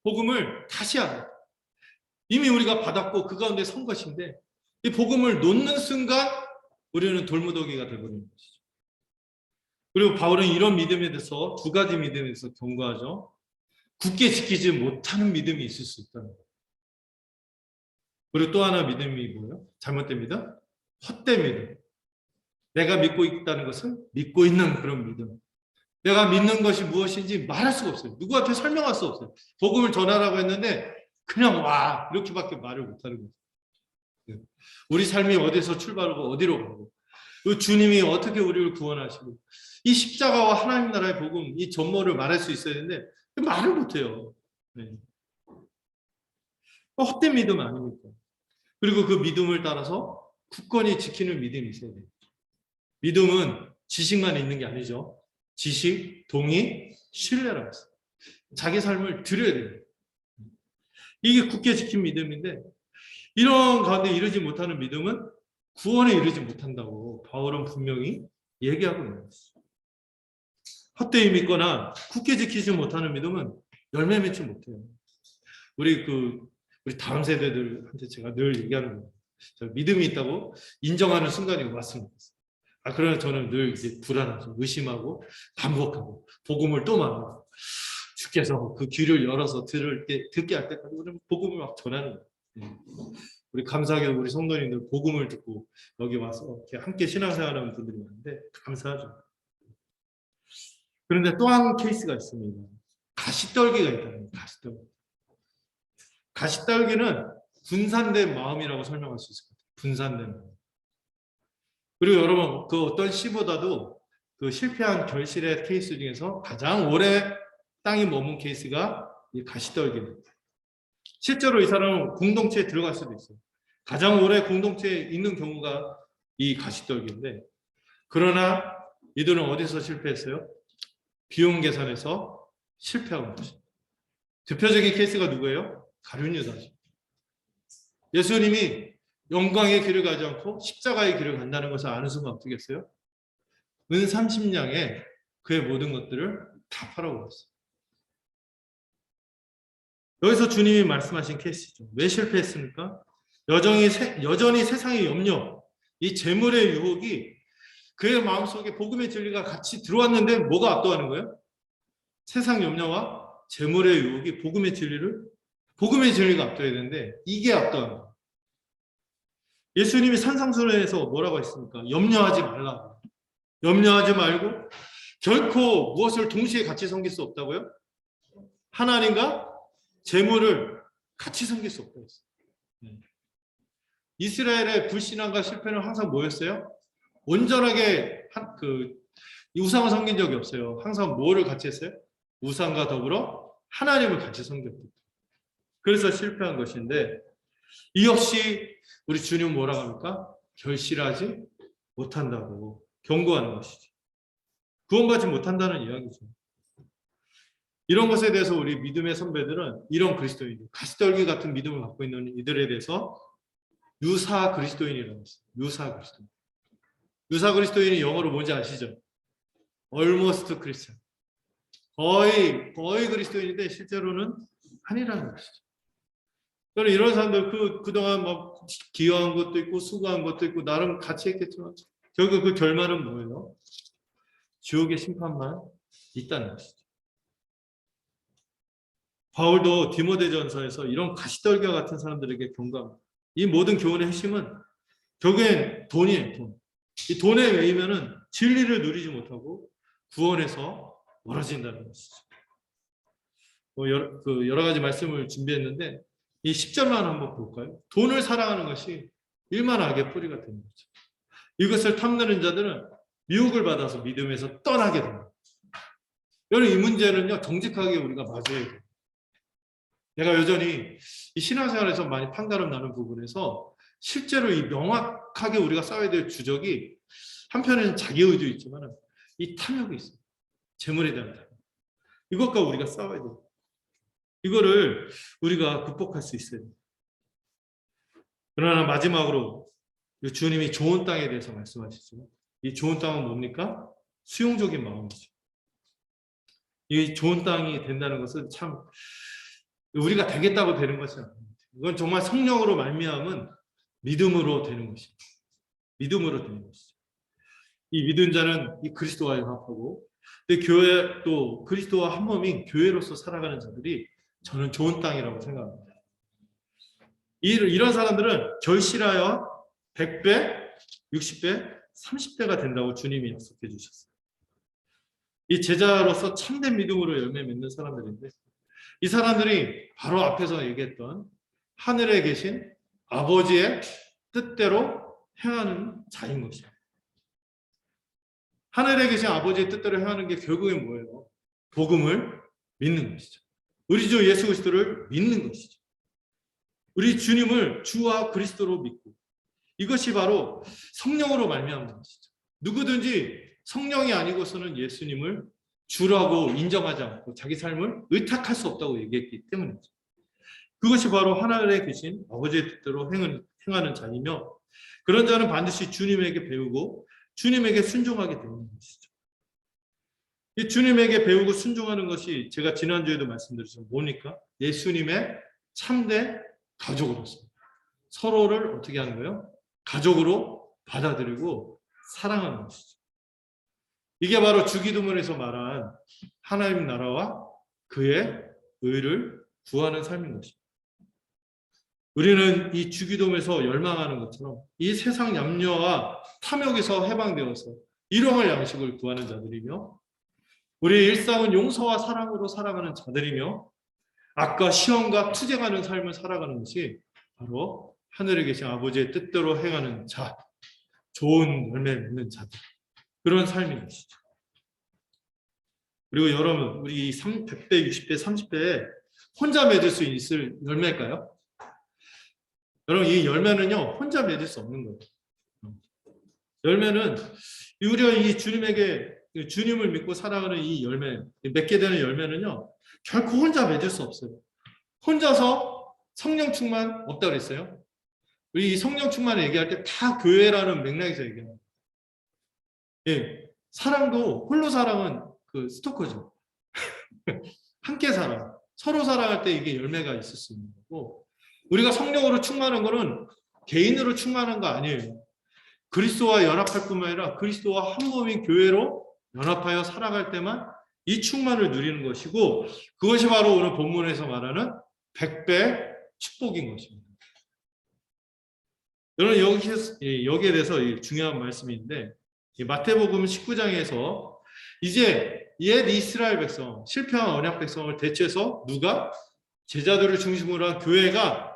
복음을 다시 알아야 돼요. 이미 우리가 받았고 그 가운데 선 것인데 이 복음을 놓는 순간 우리는 돌무더기가 되어버리는 것이죠. 그리고 바울은 이런 믿음에 대해서 두 가지 믿음에 대해서 경고하죠. 굳게 지키지 못하는 믿음이 있을 수 있다는 거예요. 그리고 또 하나 믿음이 뭐예요? 잘못된 믿음? 헛된 믿음. 내가 믿고 있다는 것은 믿고 있는 그런 믿음. 내가 믿는 것이 무엇인지 말할 수가 없어요. 누구한테 설명할 수 없어요. 복음을 전하라고 했는데 그냥 와 이렇게밖에 말을 못하는 거예요. 우리 삶이 어디서 출발하고 어디로 가고 그 주님이 어떻게 우리를 구원하시고 이 십자가와 하나님 나라의 복음 이 전모를 말할 수 있어야 되는데 말을 못해요. 네. 헛된 믿음 아닙니까? 그리고 그 믿음을 따라서 굳건히 지키는 믿음이 있어야 돼요. 믿음은 지식만 있는 게 아니죠. 지식, 동의, 신뢰라고 했어요. 자기 삶을 드려야 돼요. 이게 굳게 지킨 믿음인데 이런 가운데 이르지 못하는 믿음은 구원에 이르지 못한다고 바울은 분명히 얘기하고 있는 것이죠. 헛되이 믿거나 굳게 지키지 못하는 믿음은 열매 맺지 못해요. 우리 다음 세대들한테 제가 늘 얘기하는 거예요. 믿음이 있다고 인정하는 순간이 왔습니다. 그러나 저는 늘 이제 불안하죠. 의심하고 반복하고 복음을 또 말하고 주께서 그 귀를 열어서 듣게 할 때까지 우리는 복음을 막 전하는 거예요. 우리 감사하게도 우리 성도님들 복음을 듣고 여기 와서 이렇게 함께 신앙생활하는 분들이 많은데 감사하죠. 그런데 또 한 케이스가 있습니다. 가시떨기가 있다는 거예요. 가시떨기. 가시떨기는 분산된 마음이라고 설명할 수 있을 것 같아요. 분산된 마음. 그리고 여러분 그 어떤 시보다도 그 실패한 결실의 케이스 중에서 가장 오래 땅이 머문 케이스가 이 가시떨기입니다. 실제로 이 사람은 공동체에 들어갈 수도 있어요. 가장 오래 공동체에 있는 경우가 이 가시떨기인데 그러나 이들은 어디서 실패했어요? 비용 계산에서 실패한 것입니다. 대표적인 케이스가 누구예요? 가룟 유다죠. 예수님이 영광의 길을 가지 않고 십자가의 길을 간다는 것을 아는 순간 어떻게 했어요? 은 30냥에 그의 모든 것들을 다 팔아버렸어요. 여기서 주님이 말씀하신 케이스죠. 왜 실패했습니까? 여전히 세상의 염려, 이 재물의 유혹이 그의 마음속에 복음의 진리가 같이 들어왔는데 뭐가 압도하는 거예요? 세상 염려와 재물의 유혹이 복음의 진리가 압도해야 되는데 이게 압도하는 거예요. 예수님이 산상수훈에서 뭐라고 했습니까? 염려하지 말라. 염려하지 말고 결코 무엇을 동시에 같이 섬길 수 없다고요? 하나님과 재물을 같이 섬길 수 없다고 했어요. 이스라엘의 불신앙과 실패는 항상 뭐였어요? 온전하게 우상을 섬긴 적이 없어요. 항상 뭐를 같이 했어요? 우상과 더불어 하나님을 같이 섬겼다. 그래서 실패한 것인데 이 역시 우리 주님은 뭐라고 합니까? 결실하지 못한다고 경고하는 것이죠. 구원받지 못한다는 이야기죠. 이런 것에 대해서 우리 믿음의 선배들은 이런 그리스도인들, 가시떨기 같은 믿음을 갖고 있는 이들에 대해서 유사 그리스도인이라고 했어요. 유사 그리스도인. 유사 그리스도인이 영어로 뭔지 아시죠? almost Christian. 거의 그리스도인인데 실제로는 아니라는 것이죠. 그럼 이런 사람들 그동안 막 기여한 것도 있고 수고한 것도 있고 나름 같이 했겠지만 결국 그 결말은 뭐예요? 지옥의 심판만 있다는 것이죠. 바울도 디모데전서에서 이런 가시떨기와 같은 사람들에게 경고합니다. 이 모든 교훈의 핵심은 결국엔 돈이에요. 돈. 이 돈에 매이면은 진리를 누리지 못하고 구원에서 멀어진다는 것이죠. 여러 가지 말씀을 준비했는데 이 10절만 한번 볼까요? 돈을 사랑하는 것이 일만 악의 뿌리가 되는 거죠. 이것을 탐내는 자들은 미혹을 받아서 믿음에서 떠나게 됩니다. 여러분 이 문제는요 정직하게 우리가 맞아야 돼요. 내가 여전히 이 신앙생활에서 많이 판가름 나는 부분에서 실제로 이 명확하게 우리가 싸워야 될 주적이 한편에는 자기의도 있지만 이 탐욕이 있어요. 재물에 대한 탐욕. 이것과 우리가 싸워야 돼요. 이거를 우리가 극복할 수 있어요. 그러나 마지막으로 주님이 좋은 땅에 대해서 말씀하시죠. 이 좋은 땅은 뭡니까? 수용적인 마음이죠. 이 좋은 땅이 된다는 것은 참 우리가 되겠다고 되는 것이 아닙니다. 이건 정말 성령으로 말미암은 믿음으로 되는 것입니다. 믿음으로 되는 것이죠. 이 믿은 자는 이 그리스도와 연합하고 교회 또 그리스도와 한 몸인 교회로서 살아가는 자들이 저는 좋은 땅이라고 생각합니다. 이런 사람들은 결실하여 100배, 60배, 30배가 된다고 주님이 약속해 주셨어요. 이 제자로서 참된 믿음으로 열매 맺는 사람들인데 이 사람들이 바로 앞에서 얘기했던 하늘에 계신 아버지의 뜻대로 행하는 자인 것입니다. 하늘에 계신 아버지의 뜻대로 행하는 게 결국엔 뭐예요? 복음을 믿는 것이죠. 우리 주 예수 그리스도를 믿는 것이죠. 우리 주님을 주와 그리스도로 믿고 이것이 바로 성령으로 말미암는 것이죠. 누구든지 성령이 아니고서는 예수님을 주라고 인정하지 않고 자기 삶을 의탁할 수 없다고 얘기했기 때문이죠. 그것이 바로 하늘에 계신 아버지의 뜻대로 행하는 자이며 그런 자는 반드시 주님에게 배우고 주님에게 순종하게 되는 것이죠. 이 주님에게 배우고 순종하는 것이 제가 지난주에도 말씀드렸지만 뭡니까? 예수님의 참된 가족으로서 서로를 어떻게 하는 거예요? 가족으로 받아들이고 사랑하는 것이죠. 이게 바로 주기도문에서 말한 하나님 나라와 그의 의를 구하는 삶인 것입니다. 우리는 이 주기도문에서 열망하는 것처럼 이 세상 염려와 탐욕에서 해방되어서 일용할 양식을 구하는 자들이며 우리의 일상은 용서와 사랑으로 살아가는 자들이며 악과 시험과 투쟁하는 삶을 살아가는 것이 바로 하늘에 계신 아버지의 뜻대로 행하는 자, 좋은 열매 맺는 자들, 그런 삶인 것이죠. 그리고 여러분, 우리 100배, 60배, 30배에 혼자 맺을 수 있을 열매일까요? 여러분, 이 열매는요, 혼자 맺을 수 없는 거예요. 열매는 우리가 이 주님을 믿고 살아가는 이 열매, 맺게 되는 열매는요, 결코 혼자 맺을 수 없어요. 혼자서 성령 충만 없다고 그랬어요. 우리 이 성령 충만을 얘기할 때 다 교회라는 맥락에서 얘기해요. 예, 사랑도 홀로 사랑은 그 스토커죠. 함께 사랑, 서로 사랑할 때 이게 열매가 있을 수 있는 거고, 우리가 성령으로 충만한 거는 개인으로 충만한 거 아니에요. 그리스도와 연합할 뿐만 아니라 그리스도와 한 몸인 교회로 연합하여 살아갈 때만 이 충만을 누리는 것이고, 그것이 바로 오늘 본문에서 말하는 100배 축복인 것입니다. 여러분 여기에 대해서 중요한 말씀인데, 마태복음 19장에서 이제 옛 이스라엘 백성, 실패한 언약 백성을 대체해서 누가? 제자들을 중심으로 한 교회가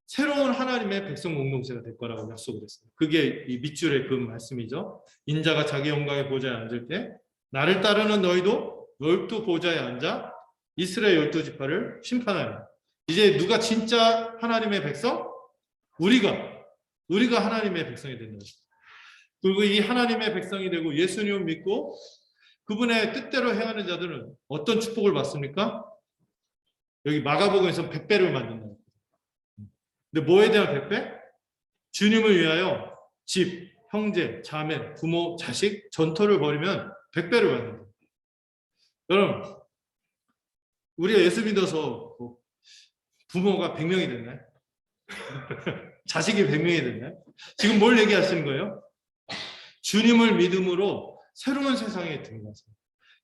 새로운 하나님의 백성 공동체가 될 거라고 약속을 했어요. 그게 이 밑줄의 그 말씀이죠. 인자가 자기 영광의 보좌에 앉을 때 나를 따르는 너희도 12 보좌에 앉아 이스라엘 12지파를 심판하리라. 이제 누가 진짜 하나님의 백성? 우리가 하나님의 백성이 된다. 그리고 이 하나님의 백성이 되고 예수님을 믿고 그분의 뜻대로 행하는 자들은 어떤 축복을 받습니까? 여기 마가복음에서는 100배를 만든다. 근데 뭐에 대한 100배? 주님을 위하여 집, 형제, 자매, 부모, 자식, 전토를 벌이면 100배를 받는다. 여러분, 우리가 예수 믿어서 부모가 100명이 됐나요? 자식이 100명이 됐나요? 지금 뭘 얘기하시는 거예요? 주님을 믿음으로 새로운 세상에 들어가서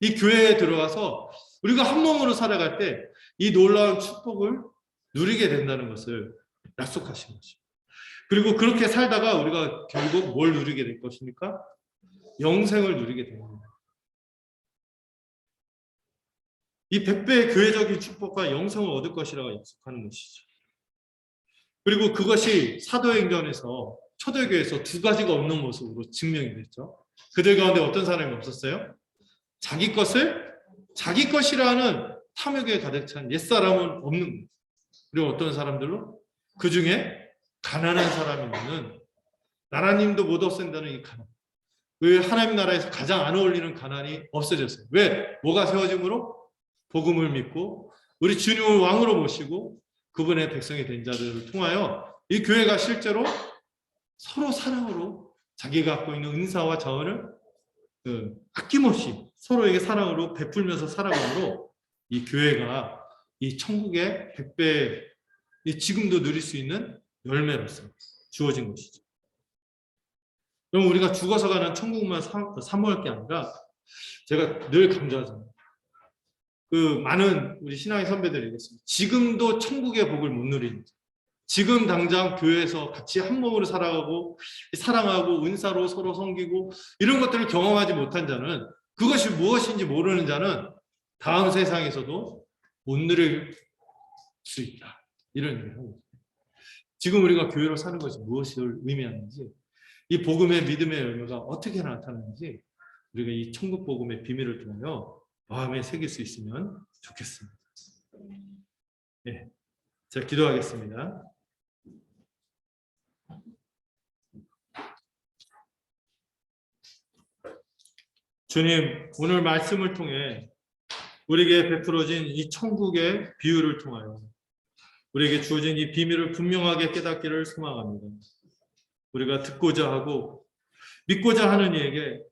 이 교회에 들어와서 우리가 한 몸으로 살아갈 때 이 놀라운 축복을 누리게 된다는 것을 약속하신 거죠. 그리고 그렇게 살다가 우리가 결국 뭘 누리게 될 것입니까? 영생을 누리게 됩니다. 이 100배의 교회적인 축복과 영생을 얻을 것이라고 약속하는 것이죠. 그리고 그것이 사도행전에서 초대교회에서 두 가지가 없는 모습으로 증명이 됐죠. 그들 가운데 어떤 사람이 없었어요? 자기 것을 자기 것이라는 탐욕에 가득 찬 옛사람은 없는 거예요. 그리고 어떤 사람들로? 그 중에 가난한 사람이 있는, 나라님도 못 없앤다는 이 가난. 왜 하나님 나라에서 가장 안 어울리는 가난이 없어졌어요? 왜? 뭐가 세워짐으로? 복음을 믿고 우리 주님을 왕으로 모시고 그분의 백성이 된 자들을 통하여 이 교회가 실제로 서로 사랑으로 자기가 갖고 있는 은사와 자원을 아낌없이 서로에게 사랑으로 베풀면서 살아감으로 이 교회가 이 천국의 100배 지금도 누릴 수 있는 열매로서 주어진 것이죠. 그럼 우리가 죽어서 가는 천국만 사모할 게 아니라 제가 늘 강조하잖아요. 많은 우리 신앙의 선배들이 얘기했습니다. 지금도 천국의 복을 못 누리는, 지금 당장 교회에서 같이 한 몸으로 살아가고 사랑하고 은사로 서로 섬기고 이런 것들을 경험하지 못한 자는, 그것이 무엇인지 모르는 자는 다음 세상에서도 못 누릴 수 있다. 이런 얘기를 하고 있습니다. 지금 우리가 교회로 사는 것이 무엇을 의미하는지, 이 복음의 믿음의 열매가 어떻게 나타나는지 우리가 이 천국 복음의 비밀을 통하여 마음에 새길 수 있으면 좋겠습니다. 네, 자, 기도하겠습니다. 주님, 오늘 말씀을 통해 우리에게 베풀어진 이 천국의 비유를 통하여 우리에게 주어진 이 비밀을 분명하게 깨닫기를 소망합니다. 우리가 듣고자 하고 믿고자 하는 이에게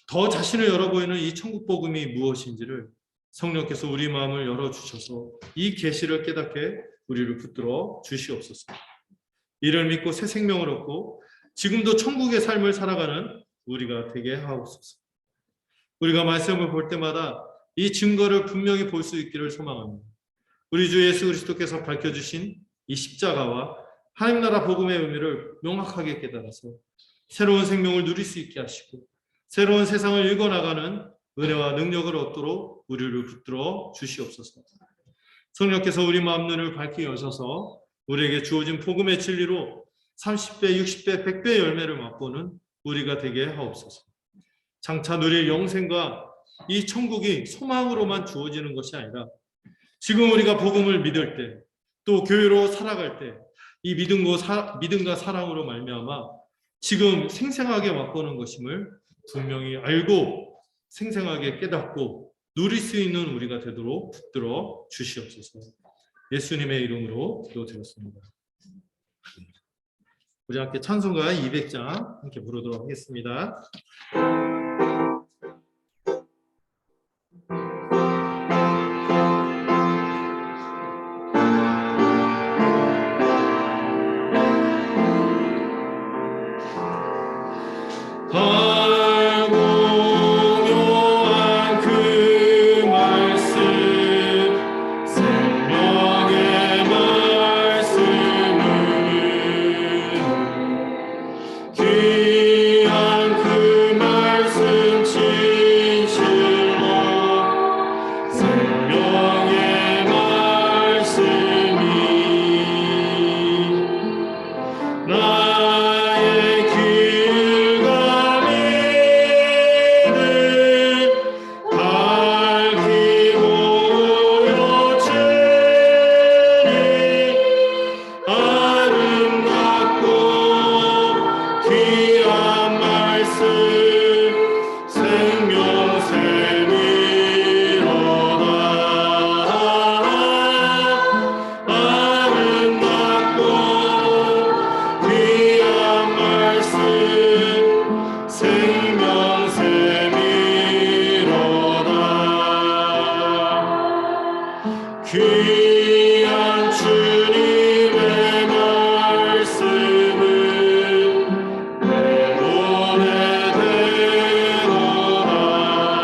더 자신을 열어 보이는 이 천국 복음이 무엇인지를 성령께서 우리 마음을 열어주셔서 이 계시를 깨닫게 우리를 붙들어 주시옵소서. 이를 믿고 새 생명을 얻고 지금도 천국의 삶을 살아가는 우리가 되게 하옵소서. 우리가 말씀을 볼 때마다 이 증거를 분명히 볼 수 있기를 소망합니다. 우리 주 예수 그리스도께서 밝혀주신 이 십자가와 하나님 나라 복음의 의미를 명확하게 깨달아서 새로운 생명을 누릴 수 있게 하시고 새로운 세상을 읽어나가는 은혜와 능력을 얻도록 우리를 붙들어 주시옵소서. 성령께서 우리 마음 눈을 밝히 여셔서 우리에게 주어진 복음의 진리로 30배, 60배, 100배 열매를 맛보는 우리가 되게 하옵소서. 장차 누릴 영생과 이 천국이 소망으로만 주어지는 것이 아니라 지금 우리가 복음을 믿을 때, 또 교회로 살아갈 때 이 믿음과 사랑으로 말미암아 지금 생생하게 맛보는 것임을 분명히 알고 생생하게 깨닫고 누릴 수 있는 우리가 되도록 붙들어 주시옵소서. 예수님의 이름으로 기도드렸습니다. 우리 함께 찬송가 200장 함께 부르도록 하겠습니다. 아